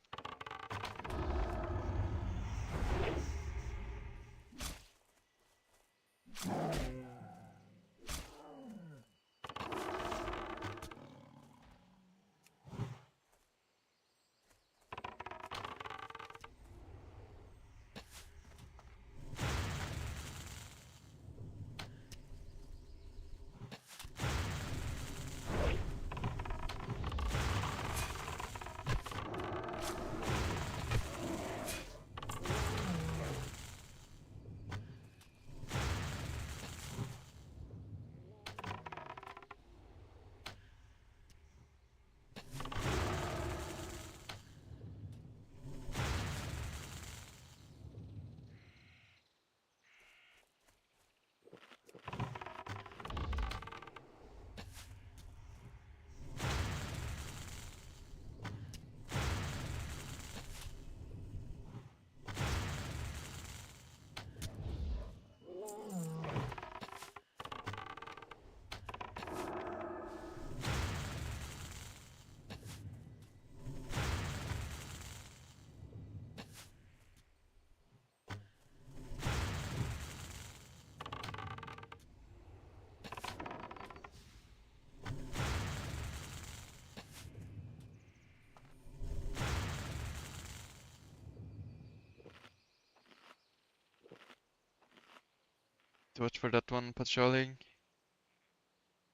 Watch for that one patrolling.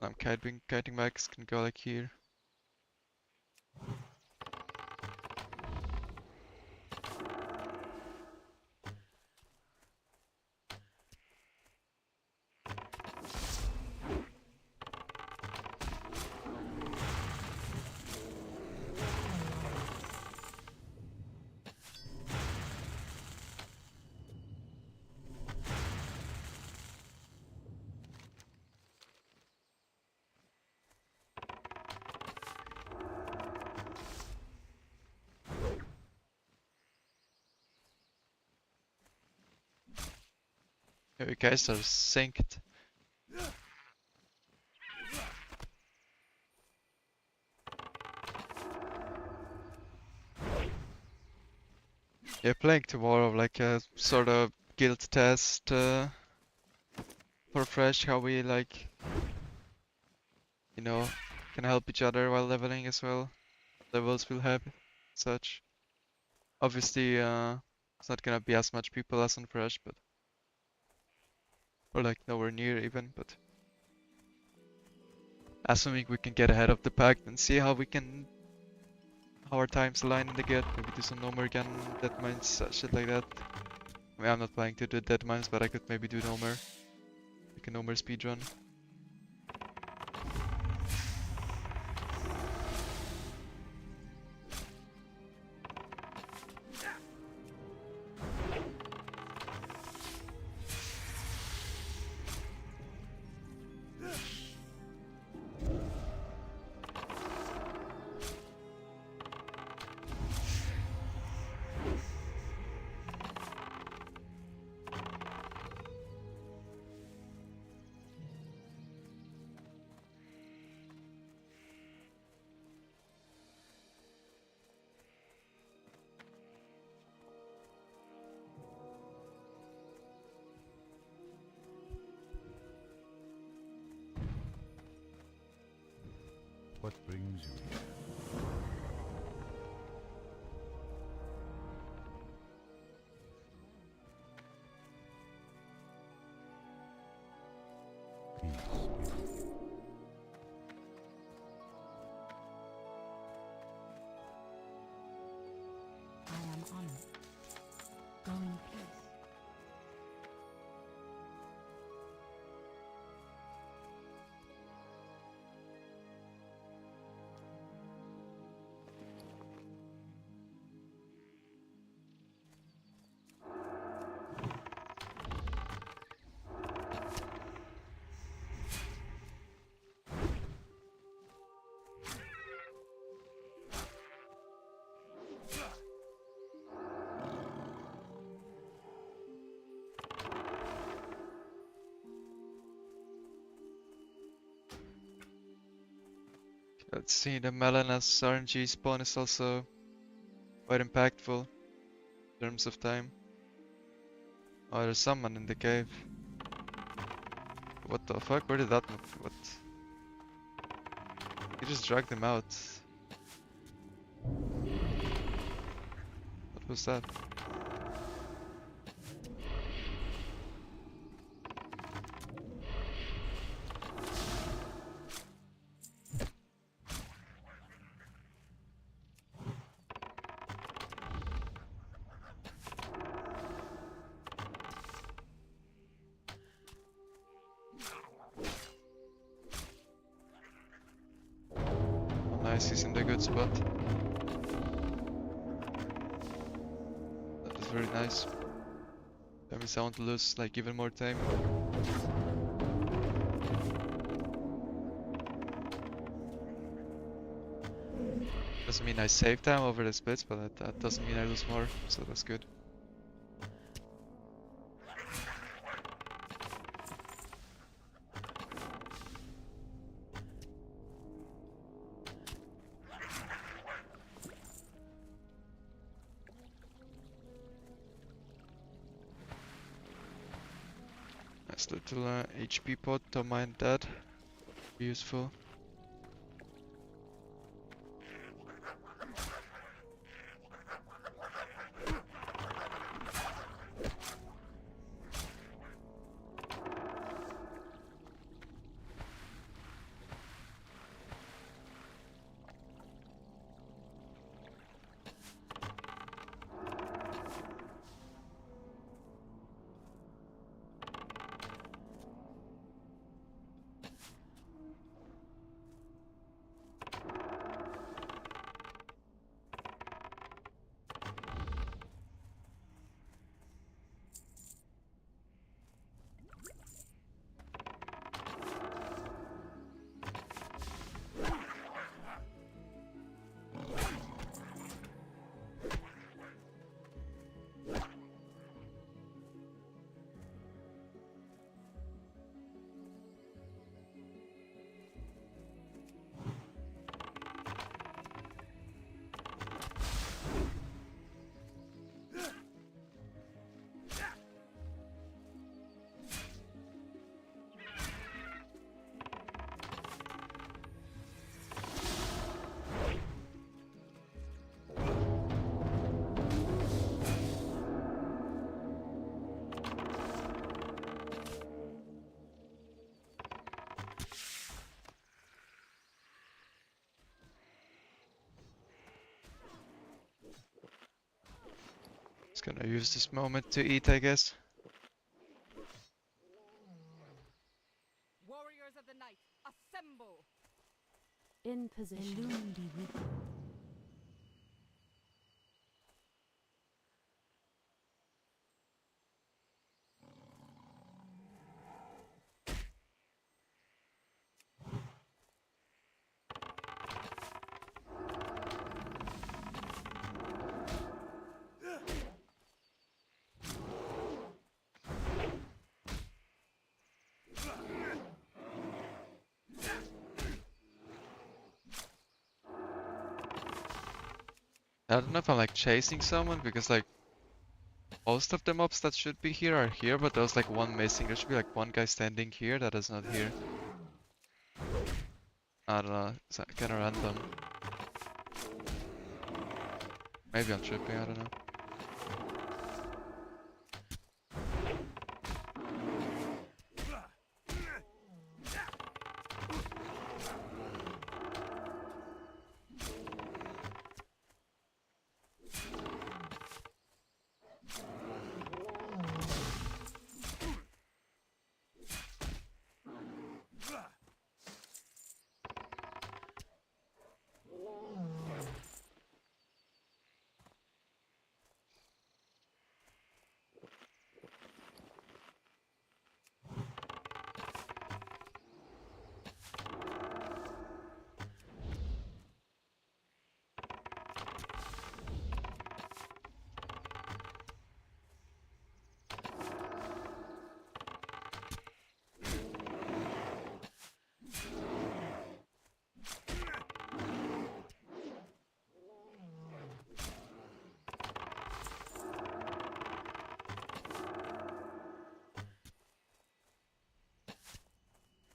I'm kiting back, can go like here. Yeah, you guys are synced. Yeah, playing tomorrow like a sort of guild test for Fresh, how we like, you know, can help each other while leveling as well. Levels will have such. Obviously, it's not gonna be as much people as on Fresh, but or like nowhere near even, but assuming we can get ahead of the pack and see how we can, how our times align in the guild. Maybe do some no more gun dead mines, shit like that. I mean, I'm not planning to do dead mines, but I could maybe do no more. Like a no more speedrun. What brings you here? Peace be with you. Go in peace. Let's see, the Melanas RNG spawn is also quite impactful in terms of time. Oh, there's someone in the cave. What the fuck? Where did that move? What? He just dragged him out. What was that? Oh, nice, he's in the good spot. That was very nice. That means I want to lose like even more time. Doesn't mean I save time over the splits, but that doesn't mean I lose more, so that's good. Nice little HP pot, don't mind that. Be useful. Just gonna use this moment to eat, I guess. Warriors of the night, assemble! In position. Illumined with I don't know if I'm like chasing someone because like most of the mobs that should be here are here, but there's like one missing. There should be like one guy standing here that is not here. I don't know, it's kinda random. Maybe I'm tripping, I don't know.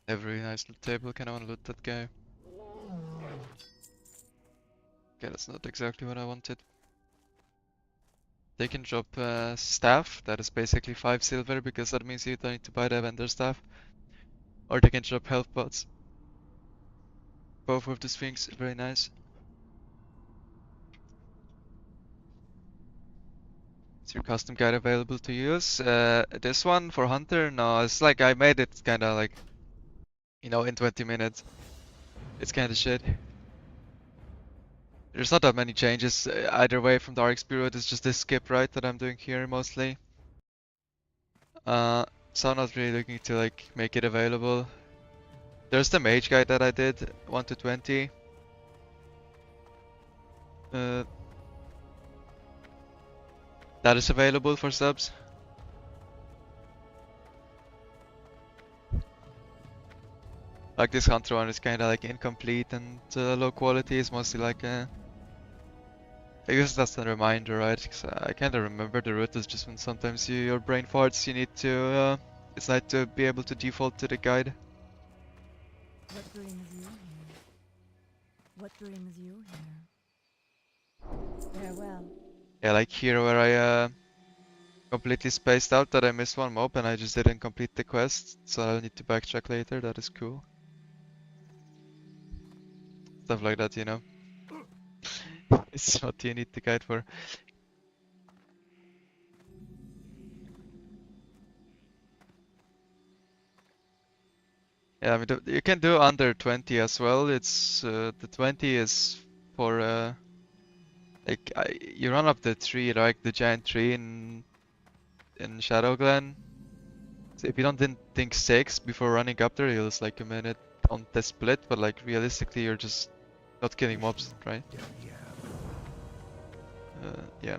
Every nice loot table, kinda wanna loot that guy. Okay, that's not exactly what I wanted. They can drop staff, that is basically 5 silver, because that means you don't need to buy the vendor staff. Or they can drop health pots. Both of these things, very nice. Is your custom guide available to use? This one for Hunter? No, it's like I made it kinda like, you know, in 20 minutes. It's kinda shit. There's not that many changes either way from Dark Spirit, it's just this skip right that I'm doing here mostly. So I'm not really looking to like make it available. There's the mage guide that I did, 1 to 20. Uh, that is available for subs. Like this Hunter one is kinda like incomplete and low quality, it's mostly like I guess that's a reminder, right? 'Cause I kinda remember the route is just when sometimes your brain farts, you need to, it's nice to be able to default to the guide. What brings you here? What brings you here? Farewell. Yeah, like here where I completely spaced out that I missed one mob and I just didn't complete the quest, so I'll need to backtrack later, that is cool. Stuff like that, you know. It's what you need the guide for. Yeah, I mean, you can do under 20 as well. It's the 20 is for like you run up the tree, like the giant tree in Shadow Glen. So if you didn't think 6 before running up there, you'll just like a minute on the split, but like realistically, you're just not killing mobs, right? Yeah.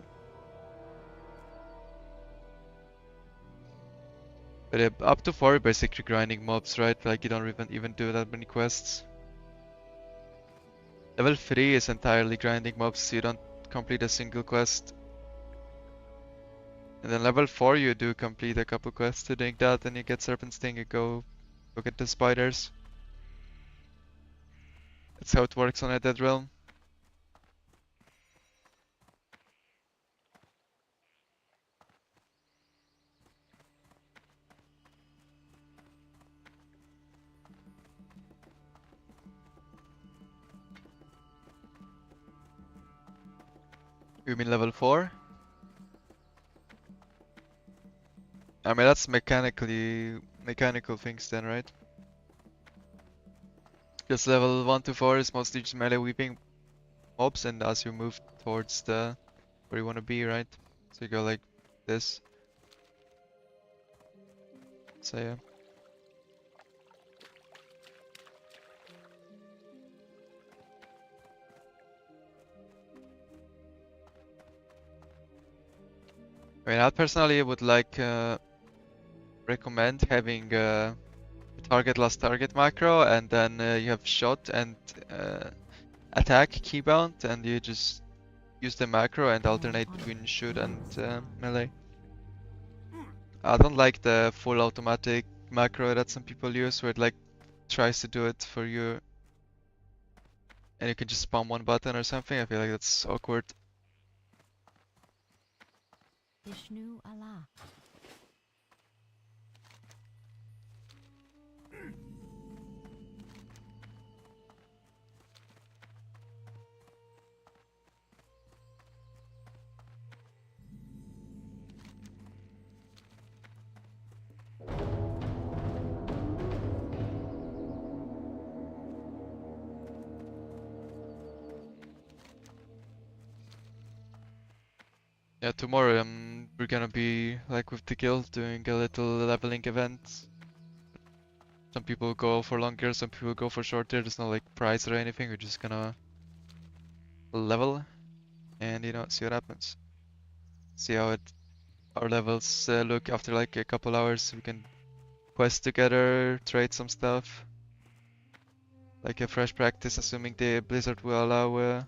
But up to 4 you're basically grinding mobs, right? Like you don't even do that many quests. Level 3 is entirely grinding mobs, so you don't complete a single quest. And then level 4 you do complete a couple quests to doing that, and you get Serpent Sting and go get the spiders. That's how it works on a Dead Realm. You mean level 4? I mean that's mechanical things then, right? Because level 1 to 4 is mostly just melee weeping mobs, and as you move towards the where you want to be, right? So you go like this. So yeah. I mean, I personally would like recommend having target last target macro, and then you have shot and attack keybound, and you just use the macro and alternate between shoot and melee. I don't like the full automatic macro that some people use, where it like tries to do it for you and you can just spam one button or something. I feel like that's awkward. Vishnu Allah. Yeah, tomorrow we're gonna be like with the guild doing a little leveling event. Some people go for longer, some people go for shorter. There's no like prize or anything. We're just gonna level and you know see what happens. See how our levels look after like a couple hours. We can quest together, trade some stuff. Like a fresh practice, assuming the Blizzard will allow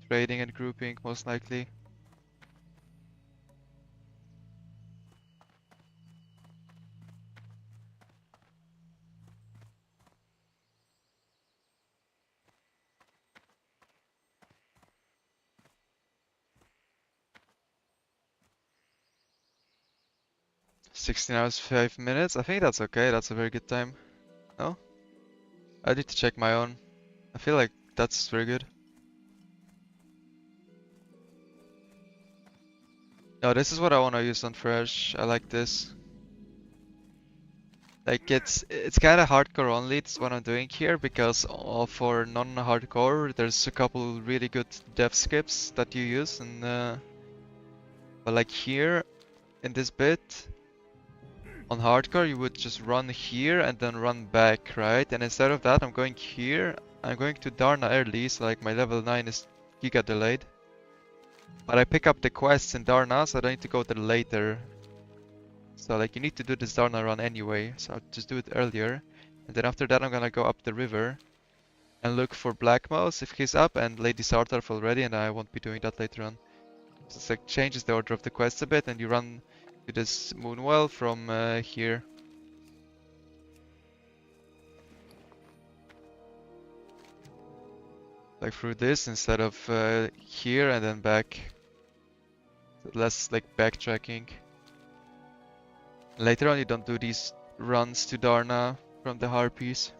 trading and grouping, most likely. 16 hours, 5 minutes. I think that's okay. That's a very good time. No? I need to check my own. I feel like that's very good. No, this is what I want to use on Fresh. I like this. Like it's kind of hardcore only. It's what I'm doing here because for non-hardcore, there's a couple really good dev skips that you use, and but like here in this bit on hardcore, you would just run here and then run back, right? And instead of that, I'm going here. I'm going to Darna early, so like my level 9 is giga delayed. But I pick up the quests in Darna, so I don't need to go there later. So like you need to do this Darna run anyway, so I'll just do it earlier. And then after that I'm gonna go up the river and look for Black Mouse if he's up and Lady Sartarf already, and I won't be doing that later on. So it's like changes the order of the quests a bit, and you run to this Moonwell from here. Like through this instead of here and then back. Less like backtracking. Later on you don't do these runs to Darna from the Harpies.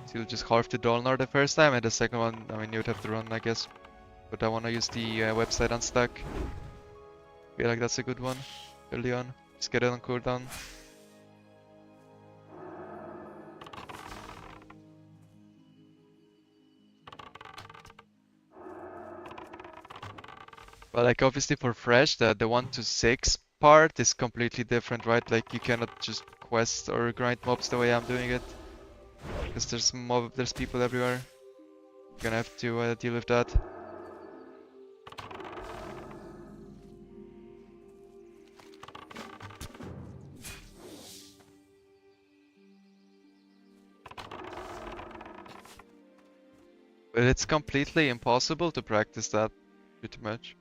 So you'll just halve the Dolnar the first time, and the second one, I mean, you would have to run, I guess. But I want to use the website unstuck. Feel like that's a good one early on. Just get it on cooldown. But like obviously for Fresh, the 1 to 6 part is completely different, right? Like you cannot just quest or grind mobs the way I'm doing it. Because there's people everywhere. You're gonna have to deal with that. But it's completely impossible to practice that, pretty much.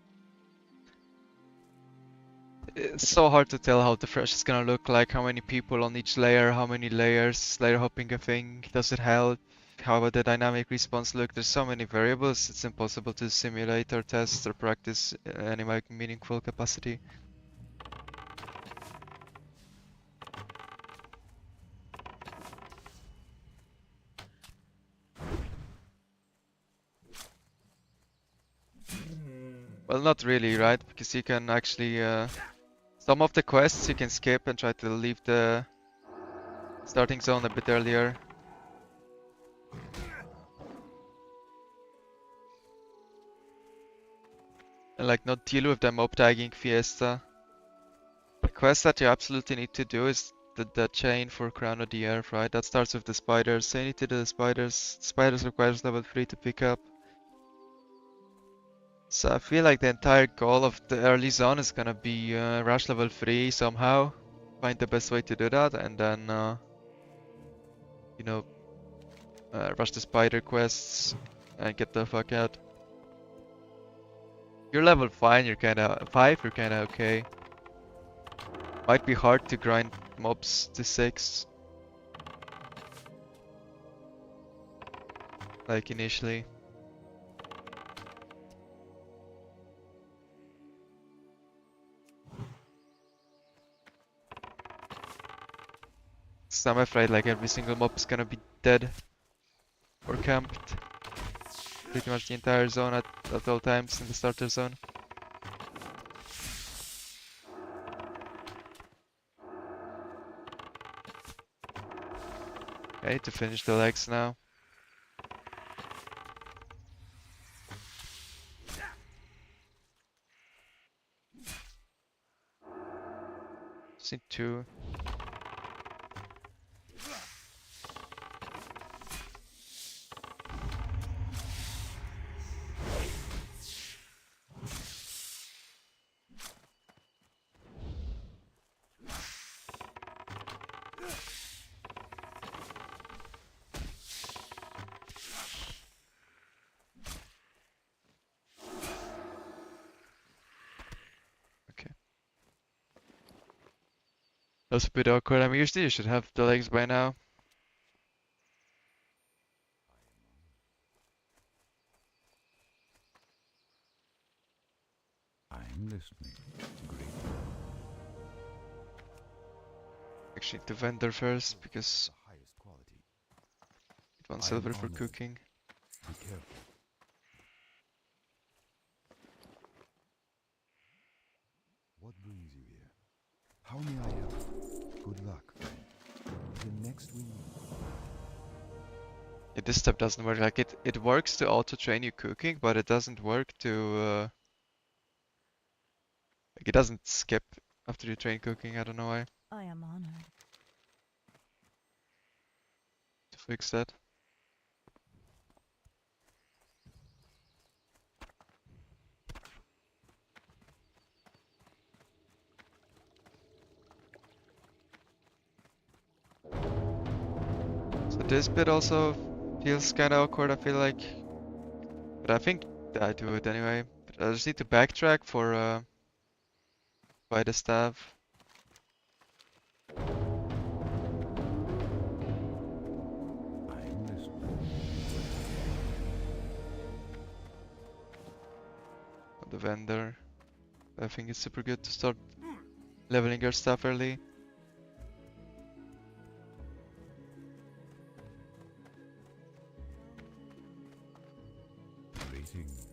It's so hard to tell how the Fresh is gonna look like, how many people on each layer, how many layers, layer hopping a thing, does it help? How will the dynamic response look? There's so many variables, it's impossible to simulate or test or practice in any meaningful capacity. Well, not really, right? Because you can actually, some of the quests you can skip and try to leave the starting zone a bit earlier. And like not deal with the mob tagging fiesta. The quest that you absolutely need to do is the chain for Crown of the Earth, right? That starts with the spiders. So you need to do the spiders. Spiders requires level 3 to pick up. So I feel like the entire goal of the early zone is gonna be rush level 3 somehow. Find the best way to do that, and then you know, rush the spider quests and get the fuck out. You're level 5, you're kinda 5, you're kinda okay. Might be hard to grind mobs to 6. Like initially. So I'm afraid like every single mob is gonna be dead or camped. Pretty much the entire zone at all times in the starter zone. Okay, to finish the legs now. Just need 2. Okay. That's a bit awkward. I mean, usually you should have the legs by now. I'm I'm listening. Great. Actually, need to vendor first because The highest quality. it wants I am silver for honored. cooking. Be careful. What brings you here? How may I help? Good luck, friend. The next we meet. Yeah, this step doesn't work. Like it works to auto train you cooking, but it doesn't work to like it doesn't skip after you train cooking. I don't know why. I am honored. To fix that. So this bit also feels kind of awkward, I feel like. But I think I do it anyway. But I just need to backtrack for buy the staff. I'm listening. On the vendor. I think it's super good to start leveling your stuff early. Greetings.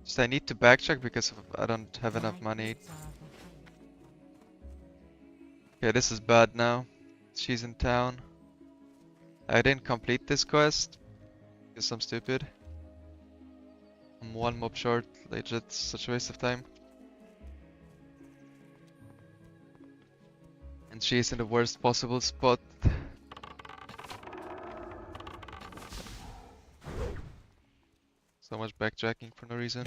Just I need to backtrack because I don't have enough My money. goods are of the highest. Okay, this is bad now. She's in town. I didn't complete this quest because I'm stupid. I'm one mob short, legit, such a waste of time. And she's in the worst possible spot. So much backtracking for no reason.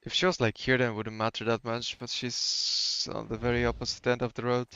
If she was like here, then it wouldn't matter that much, but she's on the very opposite end of the road.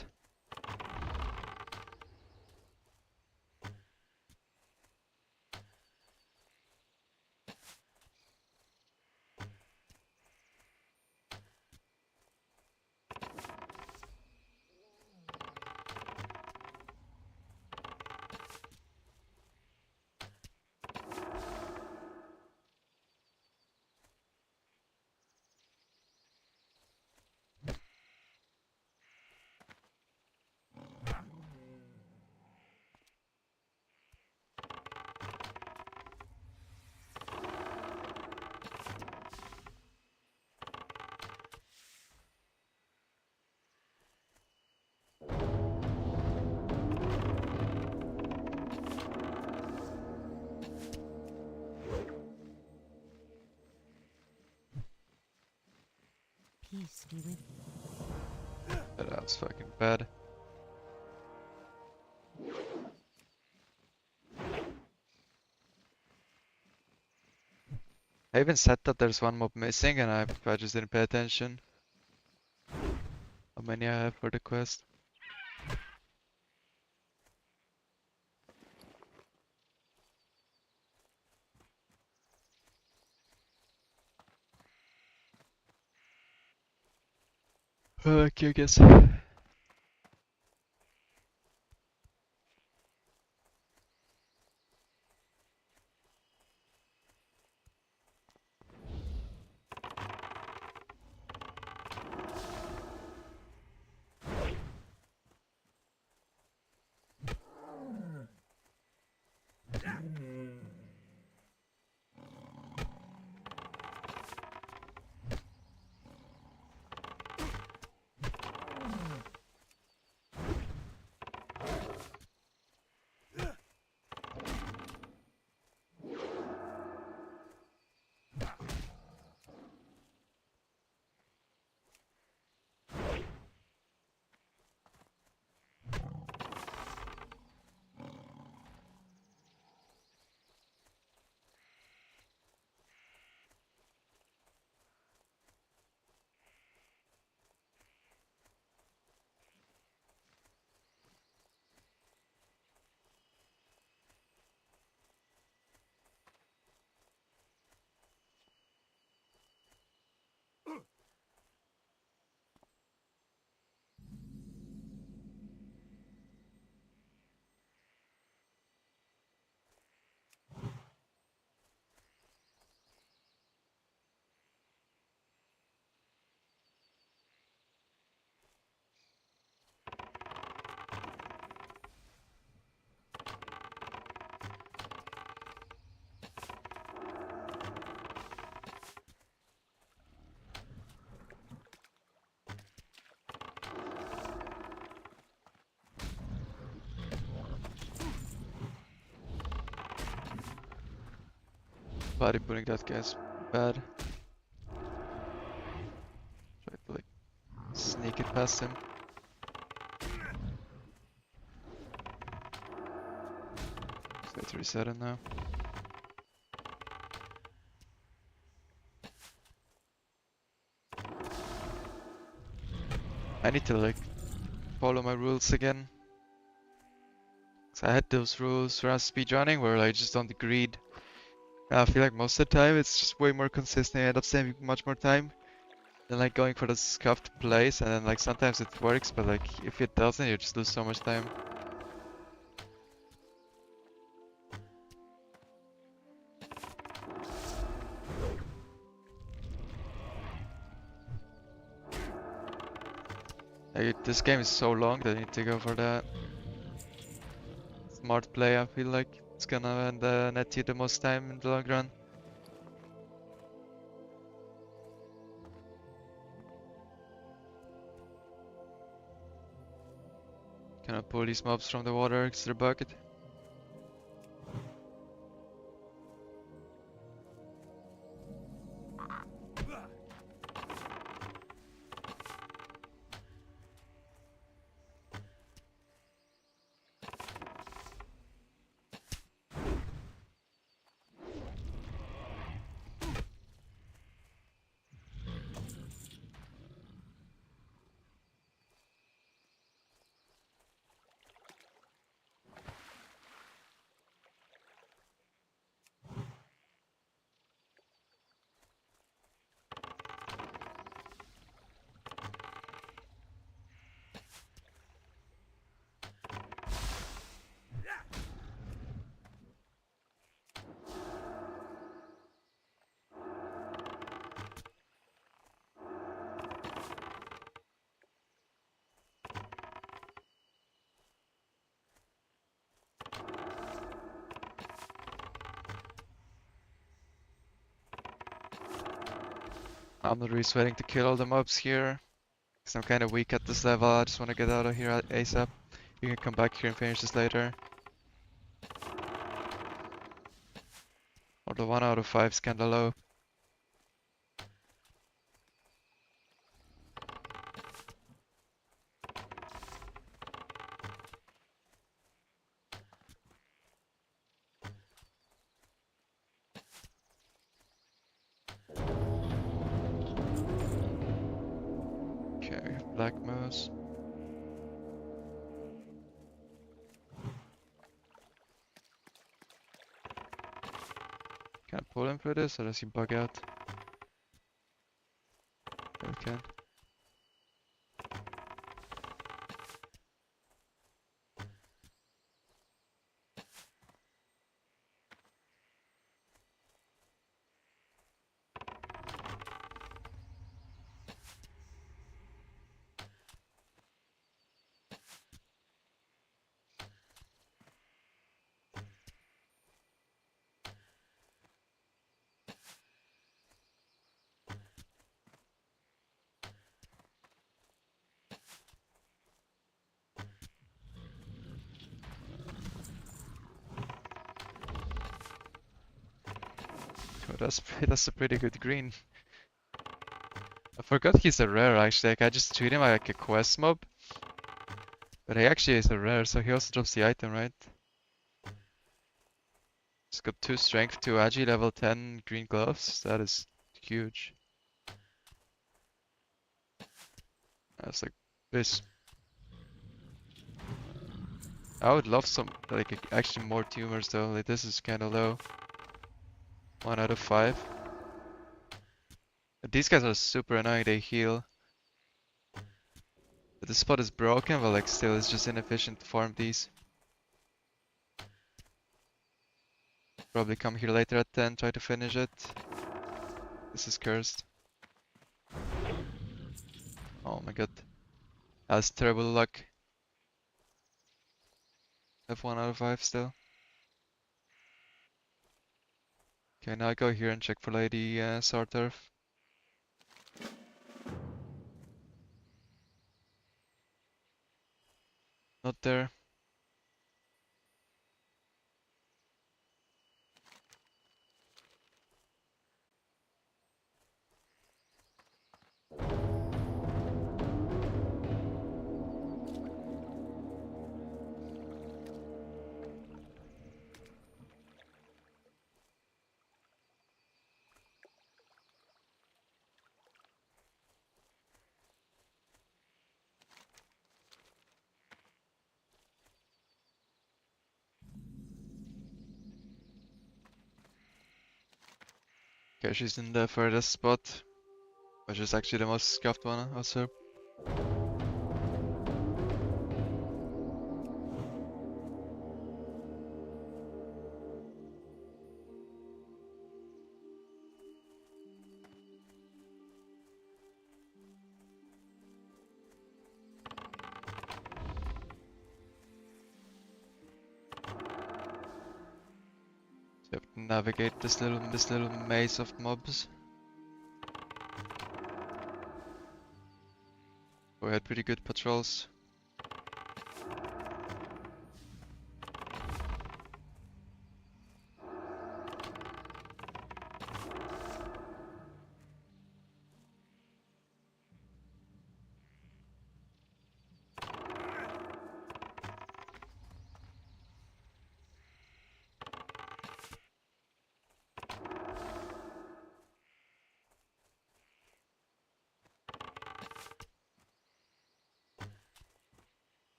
Peace be with you. That was fucking bad. I even said that there's one mob missing and I just didn't pay attention. How many I have for the quest? Okay, I guess. Body pulling that guy's bad. Try to like sneak it past him. So let's reset it now. I need to like follow my rules again. So I had those rules for us speedrunning where I just don't greed. I feel like most of the time it's just way more consistent. I end up saving much more time than like going for the scuffed plays, and then like sometimes it works, but like if it doesn't, you just lose so much time. Like, this game is so long that I need to go for that smart play. I feel like it's gonna net you the most time in the long run. Can I pull these mobs from the water because they're bugged? I'm not really sweating to kill all the mobs here, because I'm kind of weak at this level. I just want to get out of here ASAP. You can come back here and finish this later. Or the 1 out of 5 is kinda low. Okay, black mouse. Can I pull him through this or does he bug out? I can. Oh, that's a pretty good green. I forgot he's a rare actually. Like I just treat him like a quest mob, but he actually is a rare, so he also drops the item, right? He's got 2 strength, 2 agi, level 10 green gloves. That is huge. That's like this. I would love some like actually more tumors though. Like this is kind of low. 1 out of 5. But these guys are super annoying. They heal. But the spot is broken, but like still it's just inefficient to farm these. Probably come here later at 10, try to finish it. This is cursed. Oh my god. That's terrible luck. Have 1 out of 5 still. Okay, now I go here and check for Lady Sarturf. Not there. Okay, she's in the furthest spot, which is actually the most scuffed one also. So you have to navigate this little maze of mobs. We had pretty good patrols.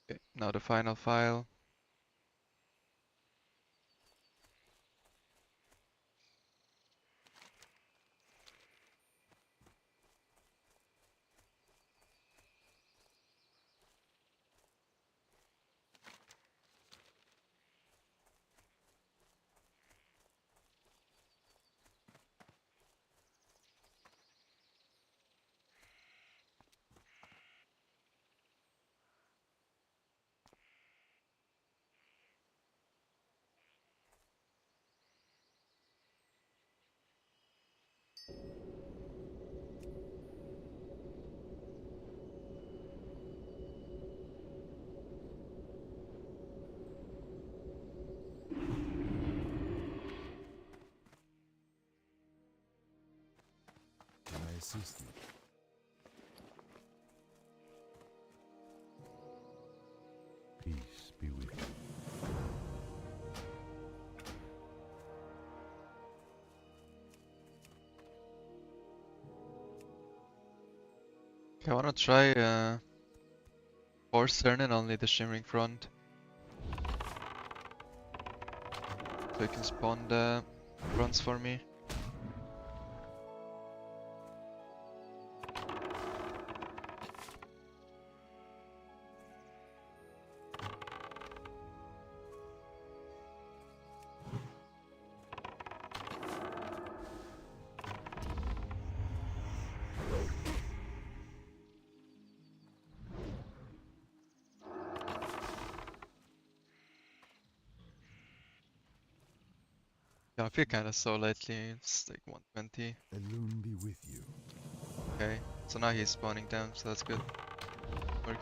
Okay, now the final file. Can I assist you? Peace be with you. Okay, I wanna try force turn and only the shimmering front. So you can spawn the fronts for me. Yeah, I feel kinda slow lately. It's like 120. Elune be with you. Okay, so now he's spawning down, so that's good. Work.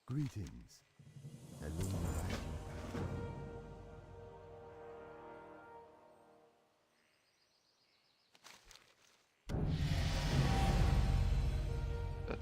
Greetings. Elune light your path. Good.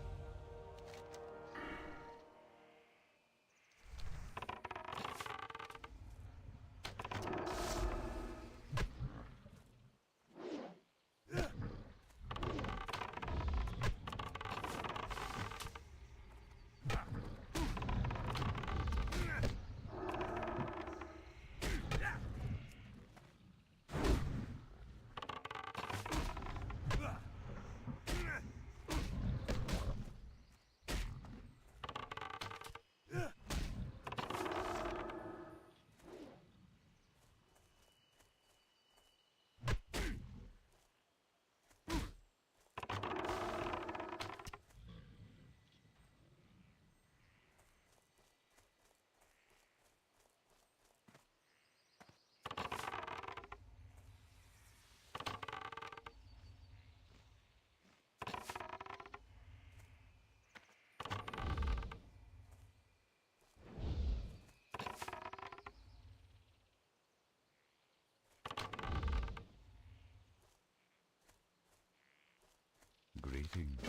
Greetings.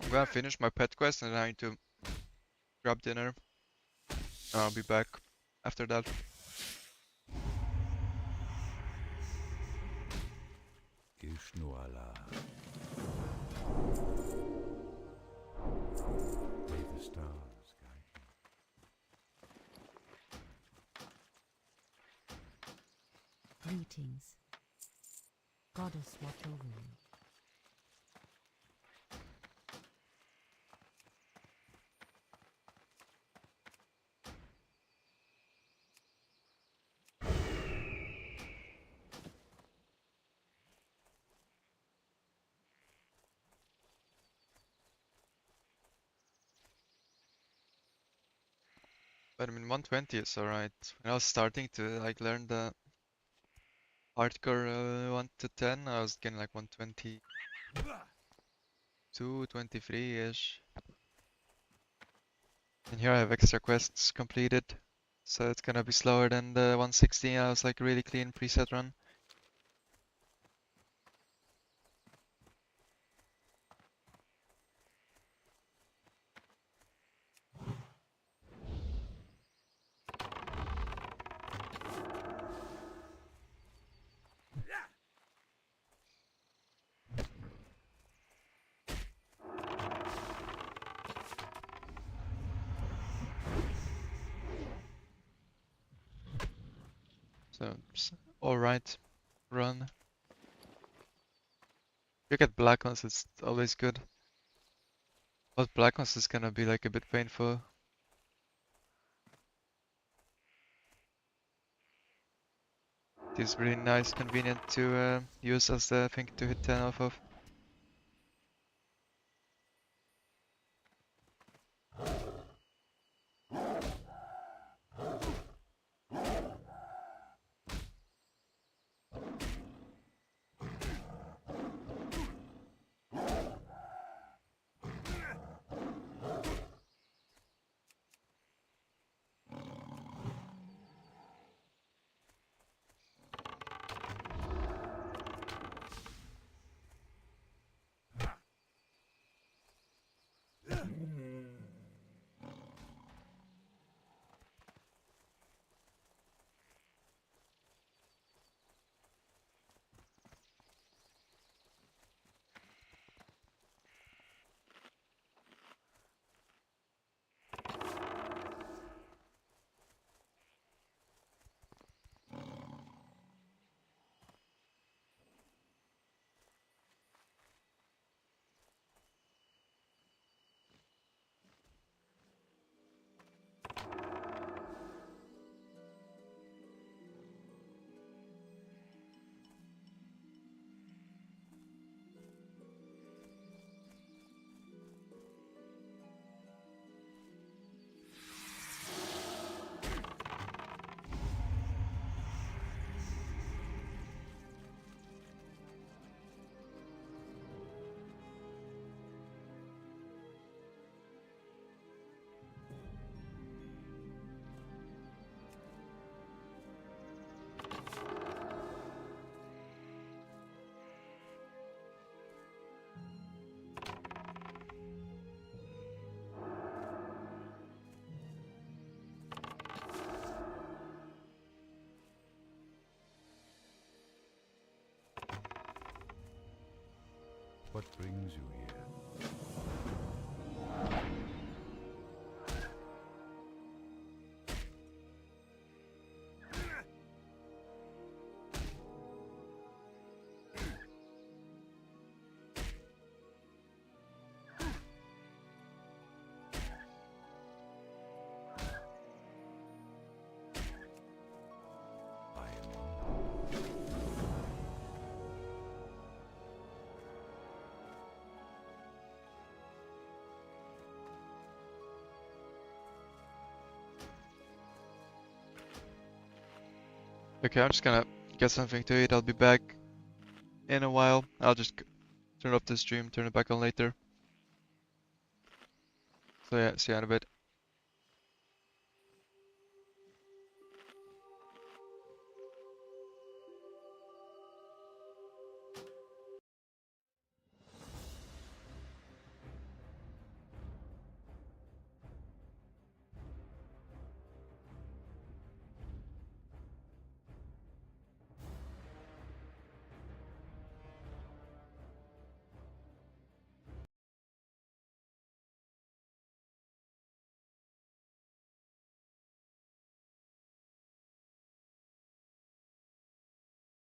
I'm gonna finish my pet quest and then I need to grab dinner. I'll be back after that. Gishnuala. May the stars guide you. Greetings. Goddess watch over you. But I mean 120 is alright. When I was starting to like learn the hardcore 1 to 10, I was getting like 122, 23-ish. And here I have extra quests completed. So it's gonna be slower than the 116. I was like really clean preset run. So alright run. You get black ones, it's always good. But black ones is gonna be like a bit painful. It is really nice, convenient to use as the thing to hit 10 off of. What brings you here? I am Okay, I'm just gonna get something to eat. I'll be back in a while. I'll just turn off the stream, turn it back on later. So yeah, see you in a bit.